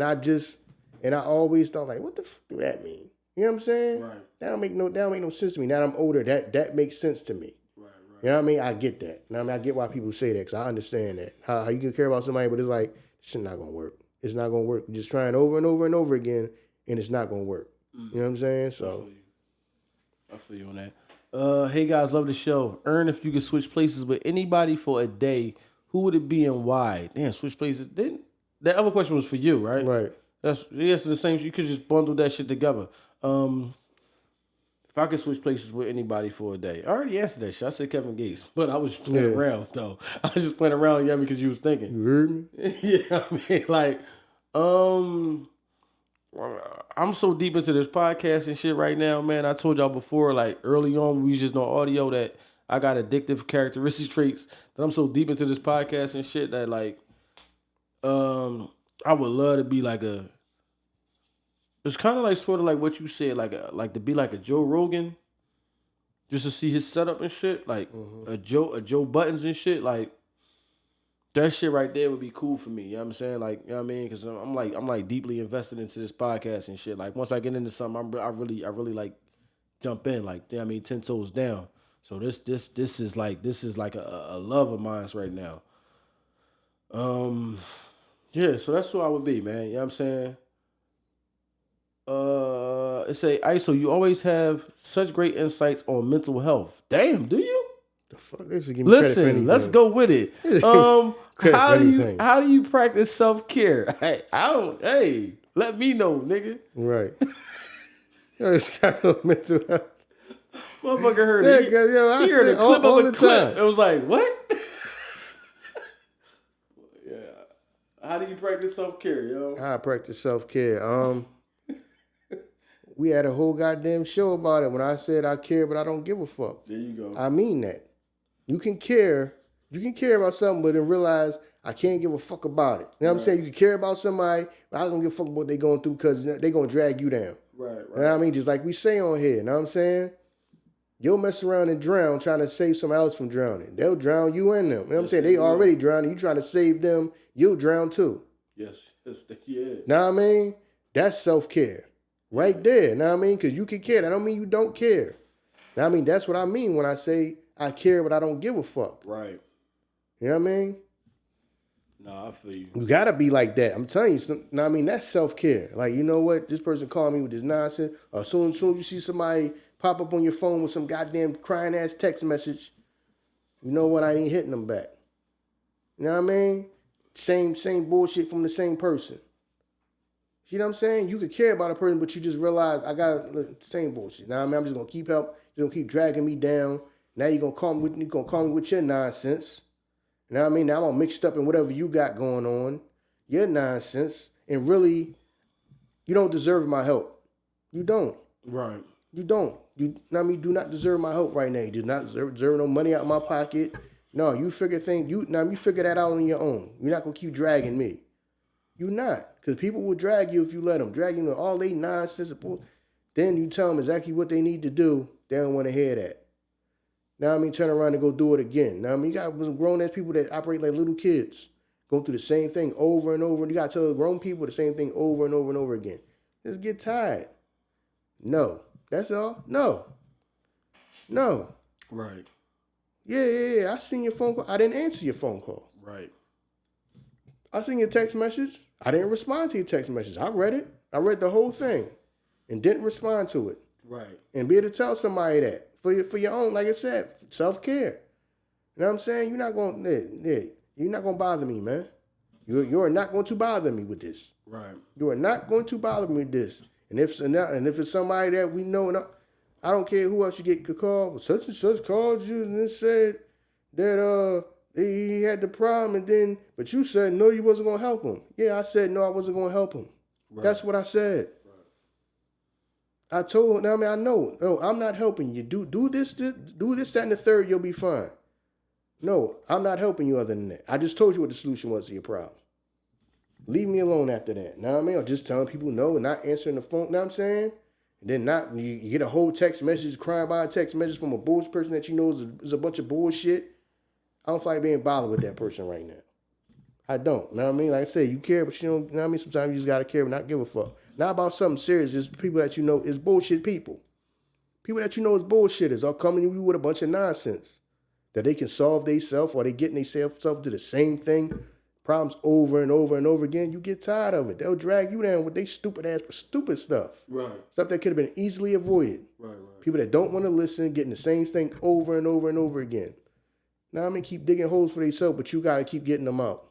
And I always thought like, what the fuck do that mean? You know what I'm saying? Right. That don't make no sense to me. Now that I'm older, that makes sense to me. Right. You know what I mean? I get that. You know what I mean? I get why people say that because I understand that. How you can care about somebody, but it's like, this shit not going to work. It's not going to work. You're just trying over and over and over again, and it's not going to work. You know what I'm saying? So I feel you on that. Hey, guys, love the show. Ern, if you could switch places with anybody for a day, who would it be and why? Damn, switch places. That other question was for you, right? Right. That's the same. You could just bundle that shit together. If I could switch places with anybody for a day, I already answered that shit. I said Kevin Gates, but I was just playing around though. I was just playing around, yeah, because you was thinking. You heard me? Yeah, I mean, like, I'm so deep into this podcast and shit right now, man. I told y'all before, like early on, we was just on audio that I got addictive characteristic traits. That I'm so deep into this podcast and shit that like, I would love to be like it's kind of like sort of like what you said, like to be like a Joe Rogan, just to see his setup and shit, like a Joe Buttons and shit, like that shit right there would be cool for me. You know what I'm saying? Like, you know what I mean? Because I'm like deeply invested into this podcast and shit. Like once I get into something, I really like jump in, like, you know what I mean, 10 toes down. So this is like a love of mine right now. Yeah, so that's who I would be, man. You know what I'm saying? It's a ISO, you always have such great insights on mental health. Damn, do you? The fuck? They should give me credit for anything. Let's go with it. How do you practice self-care? Hey, let me know, nigga. Right. It's got no mental health. Motherfucker heard Yeah, it. 'cause, yo, I He heard say a clip all of a the clip. time. It was like, what? Yeah. How do you practice self-care, yo? I practice self-care. We had a whole goddamn show about it when I said I care, but I don't give a fuck. There you go. I mean that. You can care about something, but then realize I can't give a fuck about it. You know what I'm saying? You can care about somebody, but I don't give a fuck about what they going through because they're going to drag you down. Right. You know what I mean? Just like we say on here, you know what I'm saying? You'll mess around and drown trying to save somebody else from drowning. They'll drown you and them. You know what I'm saying? They already drowning. You trying to save them, you'll drown too. Yes, yeah. Know what I mean? That's self-care. Right there. Know what I mean? Because you can care. That don't mean you don't care. Know what I mean? That's what I mean when I say I care, but I don't give a fuck. Right. You know what I mean? Nah, I feel you. You gotta be like that. I'm telling you, know what I mean? That's self-care. Like, you know what? This person called me with this nonsense. As soon as you see somebody pop up on your phone with some goddamn crying ass text message, you know what? I ain't hitting them back. You know what I mean? Same bullshit from the same person. You know what I'm saying? You could care about a person, but you just realize I got the same bullshit. Now I mean, I'm just gonna keep help. You're gonna keep dragging me down. Now you're gonna call me with your nonsense. You know what I mean? Now I'm all mixed up in whatever you got going on, your nonsense, and really, you don't deserve my help. You don't. Right. You don't. You know what I mean? Do not deserve my help right now. You do not deserve no money out of my pocket. No, you figure you figure that out on your own. You're not gonna keep dragging me. You're not. Because people will drag you if you let them. Drag you into all they nonsense. Then you tell them exactly what they need to do. They don't want to hear that. Now I mean, turn around and go do it again. Now I mean, you got some grown-ass people that operate like little kids. Going through the same thing over and over. You got to tell grown people the same thing over and over and over again. Just get tired. No. That's all? No. Right. Yeah. I seen your phone call. I didn't answer your phone call. Right. I seen your text message. I didn't respond to your text message. I read it. I read the whole thing and didn't respond to it. Right. And be able to tell somebody that for your own, like I said, self-care. You know what I'm saying? You're not going to bother me, man. You are not going to bother me with this. Right. You are not going to bother me with this. And if it's somebody that we know, and I don't care who else you get called, but such and such called you and said that he had the problem, but you said no, you wasn't gonna help him. Yeah, I said no, I wasn't gonna help him. Right. That's what I said. Right. I told him. I know. No, I'm not helping you. Do this, that, and the third. You'll be fine. No, I'm not helping you other than that. I just told you what the solution was to your problem. Leave me alone after that. Know what I mean? Or just telling people no and not answering the phone. Know what I'm saying? And then you get a whole text message, crying by a text message from a bullshit person that you know is a bunch of bullshit. I don't feel like being bothered with that person right now. I don't. Know what I mean? Like I said, you care, but you don't. You know what I mean? Sometimes you just gotta care, but not give a fuck. Not about something serious. Just people that you know is bullshit people. People that you know is bullshitters are coming to you with a bunch of nonsense that they can solve themselves, or they getting themselves to the same thing, problems over and over and over again. You get tired of it. They'll drag you down with their stupid stuff. Right. Stuff that could have been easily avoided. Right. People that don't want to listen, getting the same thing over and over and over again. Now I mean, keep digging holes for themselves, but you gotta keep getting them out.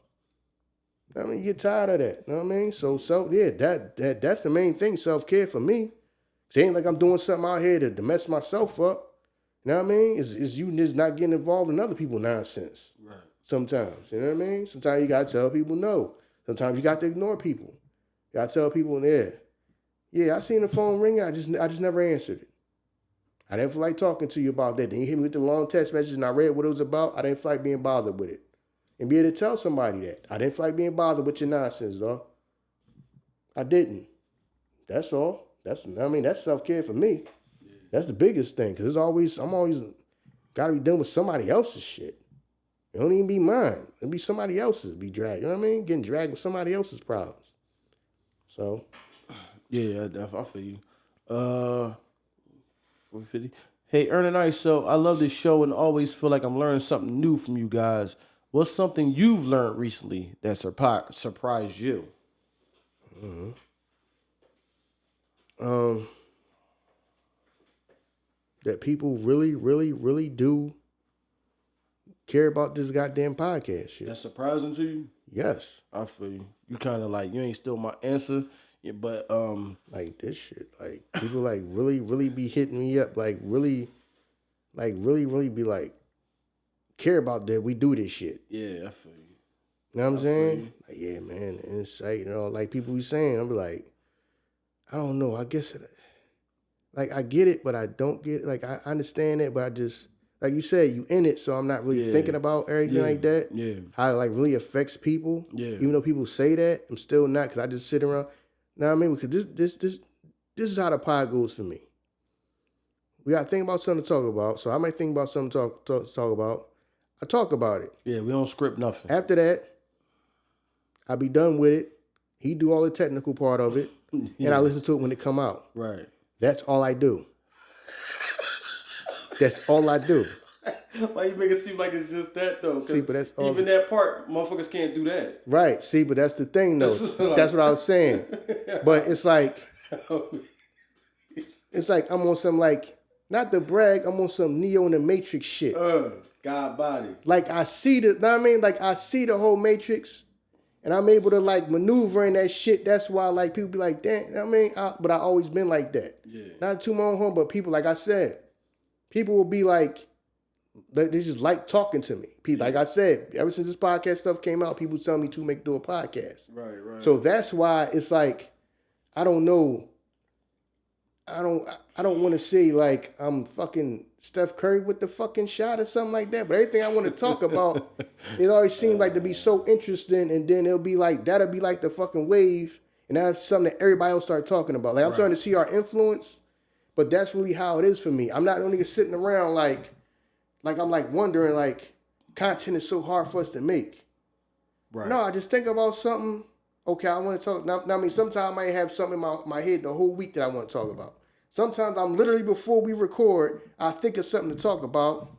I mean, you get tired of that. You know what I mean? So yeah, that's the main thing, self-care for me. It ain't like I'm doing something out here to mess myself up. You know what I mean? It's you just not getting involved in other people's nonsense. Right. Sometimes. You know what I mean? Sometimes you gotta tell people no. Sometimes you got to ignore people. You gotta tell people, yeah, I seen the phone ringing, I just never answered it. I didn't feel like talking to you about that. Then you hit me with the long text message and I read what it was about. I didn't feel like being bothered with it. And be able to tell somebody that. I didn't feel like being bothered with your nonsense, dog. I didn't. That's all. That's self-care for me. Yeah. That's the biggest thing. Because I'm always got to be dealing with somebody else's shit. It don't even be mine. It'll be somebody else's be dragged. You know what I mean? Getting dragged with somebody else's problems. So. Yeah, I feel you. 450. Hey, Ern and Iso, I love this show and always feel like I'm learning something new from you guys. What's something you've learned recently that surprised you? Mm-hmm. That people really, really, really do care about this goddamn podcast shit. That's surprising to you? Yes. I feel you. You kind of like, you ain't still my answer. Yeah, but like this shit, like people like really, really be hitting me up, like really like really, really be like, care about that we do this shit. Yeah, I feel you. You know what I'm saying? Like, yeah, man, the insight, like people be saying, I'm be like, I don't know, I guess, like I get it, but I don't get it. Like I understand it, but I just, like you said, you in it, so I'm not really thinking about everything like that. Yeah. How it like really affects people. Yeah. Even though people say that, I'm still not, because I just sit around. You know what I mean? Because this is how the pod goes for me. We got to think about something to talk about. So I might think about something to talk about. I talk about it. Yeah, we don't script nothing. After that, I'll be done with it. He do all the technical part of it. And I listen to it when it come out. Right. That's all I do. That's all I do. Why you make it seem like it's just that though? See, but that's all. Even that part, motherfuckers can't do that. Right. See, but that's the thing though. That's what I was saying. But it's like I'm on some like, not to brag, I'm on some Neo in the Matrix shit. God body. Like I see the, know what I mean? Like I see the whole Matrix, and I'm able to like maneuver in that shit. That's why like people be like, damn, I mean, but I always been like that. Yeah. Not to my own home, but people, like I said, people will be like, they just like talking to me. People, like I said, ever since this podcast stuff came out, people tell me to do a podcast. Right. So that's why it's like, I don't know. I don't want to say like I'm fucking Steph Curry with the fucking shot or something like that. But everything I want to talk about, it always seems like to be so interesting, and then it'll be like that'll be like the fucking wave, and that's something that everybody will start talking about. Like I'm starting to see our influence, but that's really how it is for me. I'm not only sitting around like I'm like wondering like content is so hard for us to make. Right. No, I just think about something. Okay, I want to talk. Now, I mean, sometimes I might have something in my head the whole week that I want to talk about. Sometimes I'm literally, before we record, I think of something to talk about,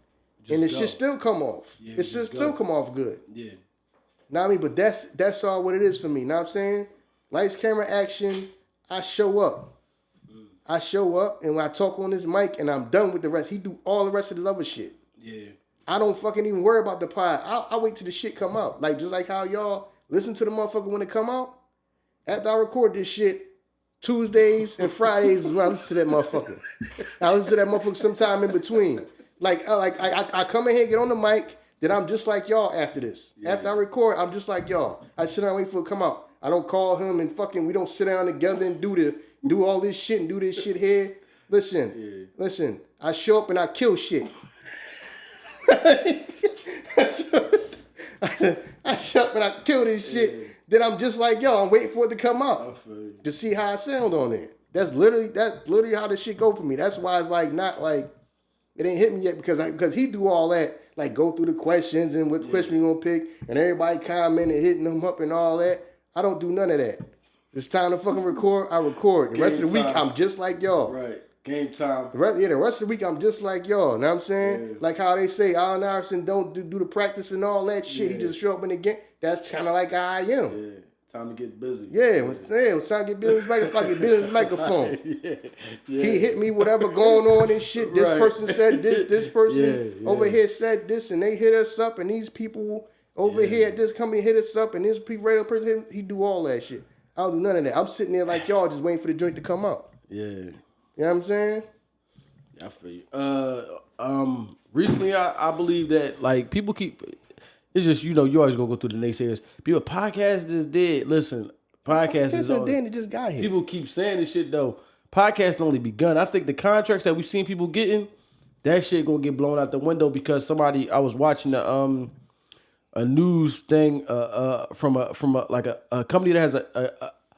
and it should still come off. Yeah, it should still come off good. Yeah. Know what I mean? But that's all what it is for me. Know what I'm saying? Lights, camera, action, I show up. I show up, and when I talk on this mic, and I'm done with the rest. He do all the rest of the other shit. Yeah. I don't fucking even worry about the pod. I wait till the shit come out. Like, just like how y'all listen to the motherfucker when it come out. After I record this shit, Tuesdays and Fridays is when I listen to that motherfucker. I listen to that motherfucker sometime in between. Like I come in here, get on the mic, then I'm just like y'all after this. Yeah. After I record, I'm just like y'all. I sit down and wait for it to come out. I don't call him and fucking, we don't sit down together and do all this shit and do this shit here. Listen, I show up and I kill shit. I show up and I kill this shit. Then I'm just like, yo, I'm waiting for it to come out to see how I sound on it. That's literally how this shit go for me. That's why it's like not like it ain't hit me yet because he do all that, like go through the questions and what question we gonna pick and everybody comment and hitting them up and all that. I don't do none of that. It's time to fucking record. I record. The rest of the week I'm just like y'all. Right. Game time. The rest of the week I'm just like y'all. Know what I'm saying? Yeah. Like how they say Allen Iverson don't do the practice and all that shit. Yeah. He just show up in the game. That's kind of like how I am. Yeah. Time to get busy. Yeah, it's time to get busy. If I get busy with his microphone. Yeah. He hit me whatever going on and shit. This person said this person over here said this, and they hit us up, and these people over here at this company hit us up, and this people radio person, he do all that shit. I don't do none of that. I'm sitting there like y'all just waiting for the joint to come out. Yeah. You know what I'm saying? I feel you. Recently I believe that like people keep, it's just, you always gonna go through the naysayers. People, podcast is dead. Listen, podcast is on. Then it just got here. People keep saying this shit though. Podcast only begun. I think the contracts that we seen people getting, that shit gonna get blown out the window because I was watching a news thing from a company that has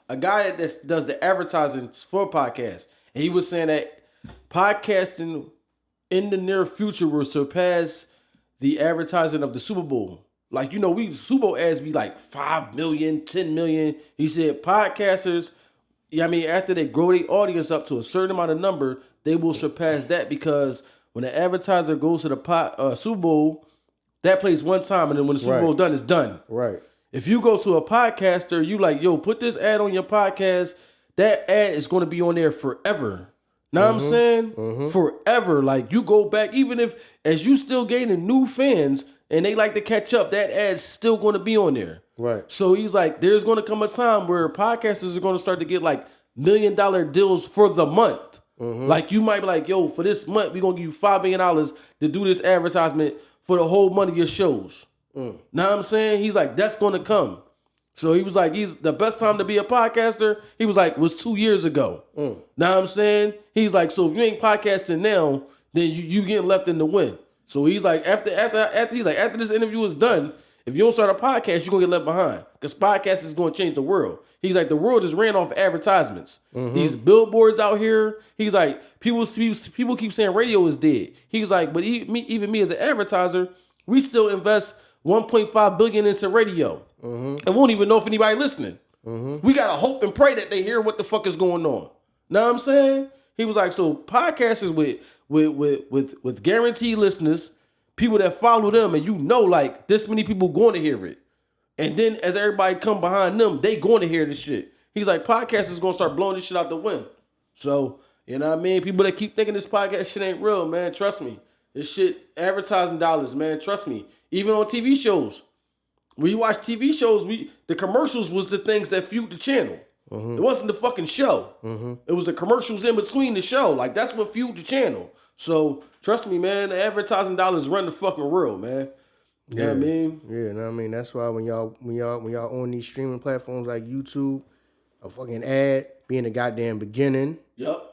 a guy that does the advertising for podcasts, and he was saying that podcasting in the near future will surpass the advertising of the Super Bowl. Like, Super Bowl ads be like 5 million, 10 million. He said podcasters, after they grow their audience up to a certain amount of number, they will surpass that because when the advertiser goes to the Super Bowl, that plays one time, and then when the Super Bowl done, it's done. Right. If you go to a podcaster, you like, yo, put this ad on your podcast, that ad is going to be on there forever. Know what I'm saying? Forever. Like, you go back, even if, as you still gaining new fans, and they like to catch up, that ad's still going to be on there. Right. So he's like, there's going to come a time where podcasters are going to start to get like $1 million deals for the month. Like you might be like, yo, for this month, we're going to give you $5 million to do this advertisement for the whole month of your shows. Know what I'm saying? He's like, that's going to come. So he was like, he's the best time to be a podcaster. He was like, was 2 years ago. Know what I'm saying? He's like, so if you ain't podcasting now, then you getting left in the wind. So he's like, after this interview is done, if you don't start a podcast, you're gonna get left behind. Because podcast is gonna change the world. He's like, the world just ran off advertisements. These billboards out here. He's like, people keep saying radio is dead. He's like, but even me as an advertiser, we still invest $1.5 billion into radio. And won't even know if anybody listening. We gotta hope and pray that they hear what the fuck is going on. Know what I'm saying? He was like, so podcasters with guaranteed listeners, people that follow them, and you know, like this many people going to hear it. And then as everybody come behind them, they going to hear this shit. He's like, podcasters gonna start blowing this shit out the wind. So, you know what I mean? People that keep thinking this podcast shit ain't real, man, trust me. This shit, advertising dollars, man, trust me. Even on TV shows. When you watch TV shows, the commercials was the things that fueled the channel. It wasn't the fucking show. It was the commercials in between the show. Like, that's what fueled the channel. So, trust me, man, the advertising dollars run the fucking world, man. You know what I mean? Yeah, know what I mean? That's why when y'all on these streaming platforms like YouTube, a fucking ad be in the goddamn beginning. Yep.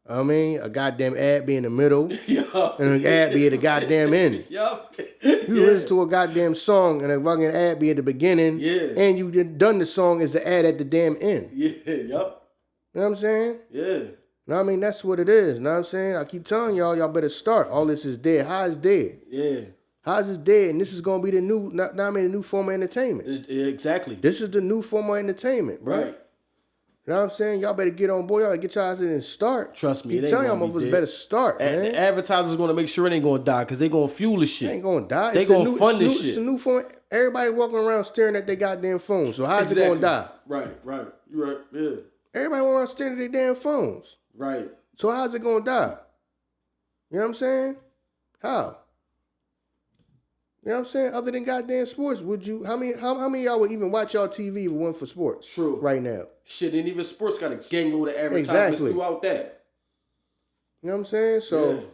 I mean, a goddamn ad be in the middle. Yup. And an ad be at the goddamn end. Yup. You listen to a goddamn song and a fucking ad be at the beginning. Yeah. And you done the song as the ad at the damn end. Yeah, yup. You know what I'm saying? Yeah. No, I mean, that's what it is. Know what I'm saying? I keep telling y'all better start. All this is dead. How is dead? Yeah. How's this dead? And this is gonna be the new, the new form of entertainment. Exactly. This is the new form of entertainment, bro. Right. You know what I'm saying? Y'all better get on board. Y'all get y'all ass in and start. Trust me. Keep telling y'all motherfuckers better start, man. The advertisers going to make sure it ain't going to die because they going to fuel this shit. They ain't gonna die. They going to fund this shit. It's a new form. Everybody walking around staring at their goddamn phones. So how's it gonna die? Right. You're right. Yeah. Everybody walking around staring at their damn phones. Right. So how's it gonna die? You know what I'm saying? How? You know what I'm saying? Other than goddamn sports, would you? How many of y'all would even watch y'all TV if it wasn't for sports? True. Right now. Shit, and even sports got a gangload of advertisements throughout that. You know what I'm saying? So,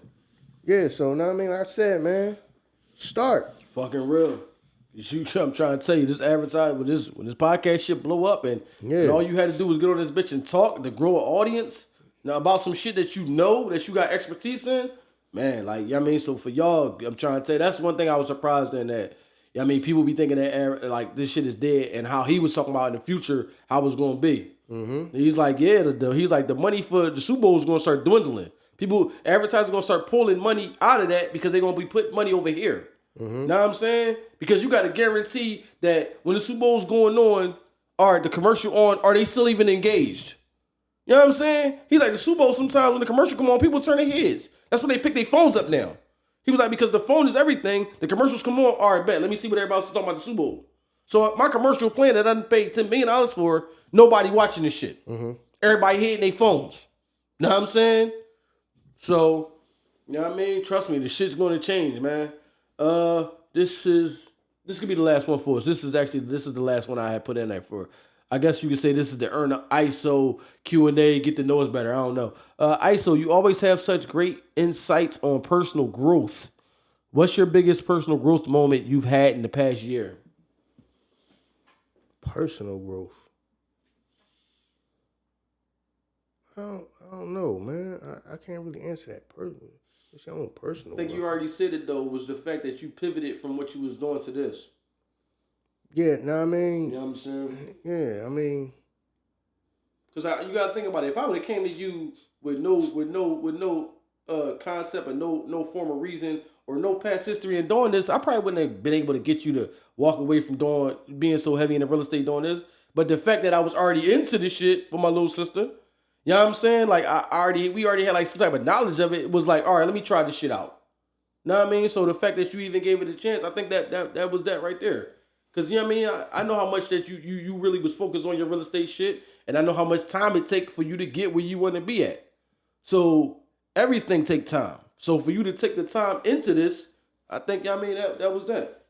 yeah. So, know what I mean? Like I said, man, start. Fucking real. I'm trying to tell you, this advertising when this podcast shit blow up, and all you had to do was get on this bitch and talk to grow an audience now about some shit that you know that you got expertise in. Man, like, you know what I mean? So for y'all, I'm trying to tell you, that's one thing I was surprised in that, you know what I mean, people be thinking that, like, this shit is dead, and how he was talking about in the future, how it's going to be. He's like, he's like, the money for the Super Bowl is going to start dwindling. Advertisers going to start pulling money out of that because they're going to be putting money over here. Know what I'm saying? Because you got to guarantee that when the Super Bowl's going on, or the commercial on, are they still even engaged? You know what I'm saying? He's like, the Super Bowl, sometimes when the commercial come on, people turn their heads. That's when they pick their phones up now. He was like, because the phone is everything. The commercials come on. All right, bet. Let me see what everybody's talking about the Super Bowl. So my commercial plan that I done paid $10 million for, nobody watching this shit. Everybody hitting their phones. Know what I'm saying? So, you know what I mean? Trust me, the shit's going to change, man. This could be the last one for us. This is the last one I had put in there for. I guess you could say this is the Ern and Iso Q&A, get to know us better. I don't know. Iso, you always have such great insights on personal growth. What's your biggest personal growth moment you've had in the past year? Personal growth. I don't know, man. I can't really answer that personally. What's your own personal I think you already said it, though, was the fact that you pivoted from what you was doing to this. Yeah, know what I mean? You know what I'm saying? Yeah, I mean, because you gotta think about it. If I would have came to you with no concept or no form of reason or no past history in doing this, I probably wouldn't have been able to get you to walk away from being so heavy in the real estate doing this. But the fact that I was already into this shit with my little sister, you know what I'm saying? Like we already had like some type of knowledge of it. It was like, all right, let me try this shit out. Know what I mean? So the fact that you even gave it a chance, I think that was that right there. Because, you know what I mean? I know how much that you really was focused on your real estate shit. And I know how much time it take for you to get where you want to be at. So everything take time. So for you to take the time into this, I think, you know what I mean, that was that.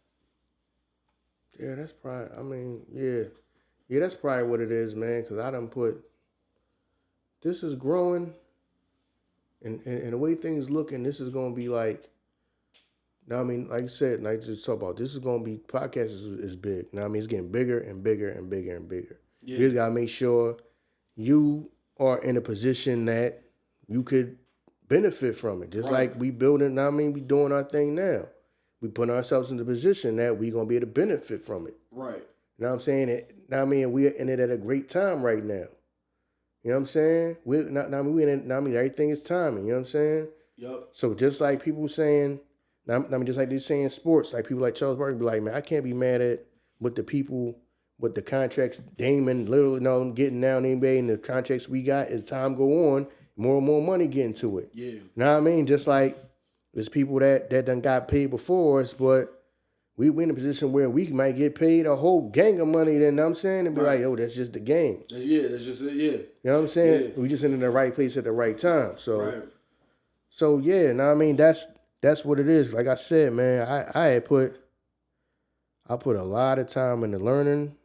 Yeah, that's probably, I mean, yeah. Yeah, that's probably what it is, man. Because I done put, this is growing. And the way things looking, this is gonna be like. Now I mean, like I said, like just talk about this is gonna be podcast is big. Now I mean, it's getting bigger and bigger and bigger and bigger. Yeah. You just gotta make sure you are in a position that you could benefit from it. Just like we building. Now I mean, we doing our thing now. We putting ourselves in the position that we gonna be able to benefit from it. Right. You know what I'm saying? Now I mean, we're in it at a great time right now. You know what I'm saying? We in it. Now I mean, everything is timing. You know what I'm saying? Yep. So just like people saying. I mean, just like they say in sports, like people like Charles Barkley be like, man, I can't be mad at what the people, what the contracts, Damon, literally, getting down the NBA and the contracts we got as time go on, more and more money getting to it. Yeah. You know what I mean? Just like there's people that done got paid before us, but we in a position where we might get paid a whole gang of money, then, you know what I'm saying? And be like, oh, that's just the game. Yeah, that's just it, yeah. You know what I'm saying? Yeah. We just in the right place at the right time. So yeah, now I mean, that's what it is. Like I said, man, I put a lot of time into learning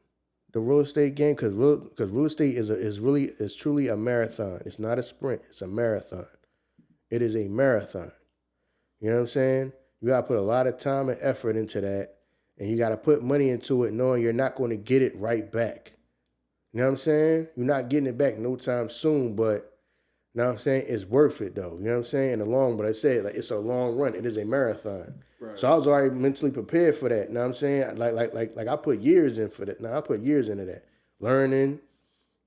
the real estate game because real estate is truly a marathon. It's not a sprint. It's a marathon. It is a marathon. You know what I'm saying? You gotta put a lot of time and effort into that, and you gotta put money into it, knowing you're not going to get it right back. You know what I'm saying? You're not getting it back no time soon, but. You know what I'm saying? It's worth it though. You know what I'm saying? In the long, but I said like it's a long run. It is a marathon. Right. So I was already mentally prepared for that. You know what I'm saying? Like I put years in for that. Now I put years into that. Learning,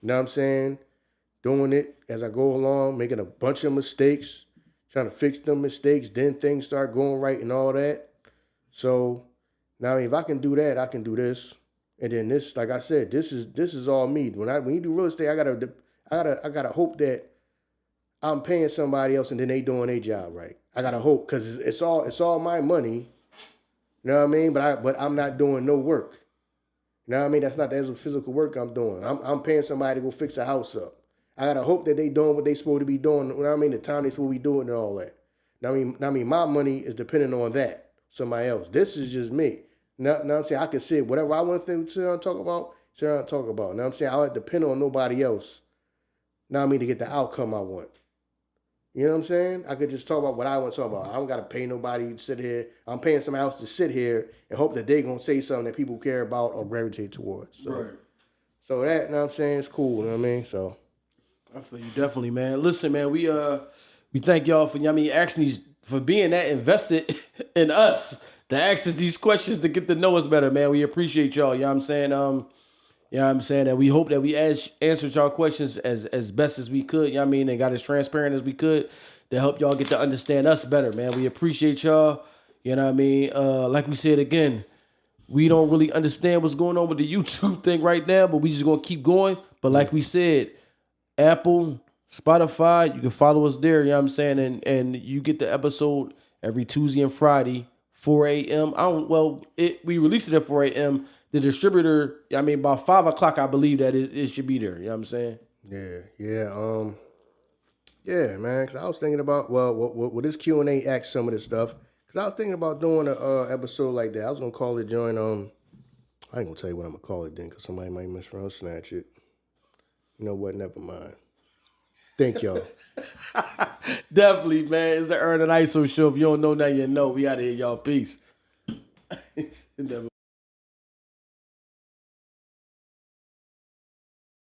you know what I'm saying? Doing it as I go along, making a bunch of mistakes, trying to fix them mistakes, then things start going right and all that. So now I mean, if I can do that, I can do this. And then this, like I said, this is all me. When you do real estate, I gotta hope that I'm paying somebody else and then they doing their job right. I gotta hope because it's all my money. You know what I mean? But I'm not doing no work. You know what I mean? That's not the actual physical work I'm doing. I'm paying somebody to go fix a house up. I gotta hope that they doing what they supposed to be doing. You know what I mean? The time they supposed to be doing and all that. I mean, my money is depending on that. Somebody else. This is just me. Now I'm saying I can say whatever I want to sit down and talk about. Sit down and talk about. Now I'm saying I don't depend on nobody else. Now I mean to get the outcome I want. You know what I'm saying? I could just talk about what I want to talk about. I don't got to pay nobody to sit here. I'm paying somebody else to sit here and hope that they're going to say something that people care about or gravitate towards. So that, you know what I'm saying, is cool. You know what I mean? So I feel you definitely, man. Listen, man, we thank y'all for, actually for being that invested in us to ask us these questions to get to know us better, man. We appreciate y'all. You know what I'm saying? You know what I'm saying? And we hope that we answered y'all questions as best as we could, you know what I mean, and got as transparent as we could to help y'all get to understand us better, man. We appreciate y'all. You know what I mean? Like we said again, we don't really understand what's going on with the YouTube thing right now, but we just gonna keep going. But like we said, Apple, Spotify, you can follow us there, you know what I'm saying? And you get the episode every Tuesday and Friday, 4 a.m. We released it at 4 a.m. The distributor, by 5 o'clock, I believe that it should be there. You know what I'm saying? Yeah, man. Because I was thinking about, with this Q&A, ask some of this stuff. Because I was thinking about doing an episode like that. I was going to call it I ain't going to tell you what I'm going to call it then, because somebody might mess around and snatch it. You know what? Never mind. Thank y'all. Definitely, man. It's the Ern and Iso Show. If you don't know now, you know. We out of here, y'all. Peace. Never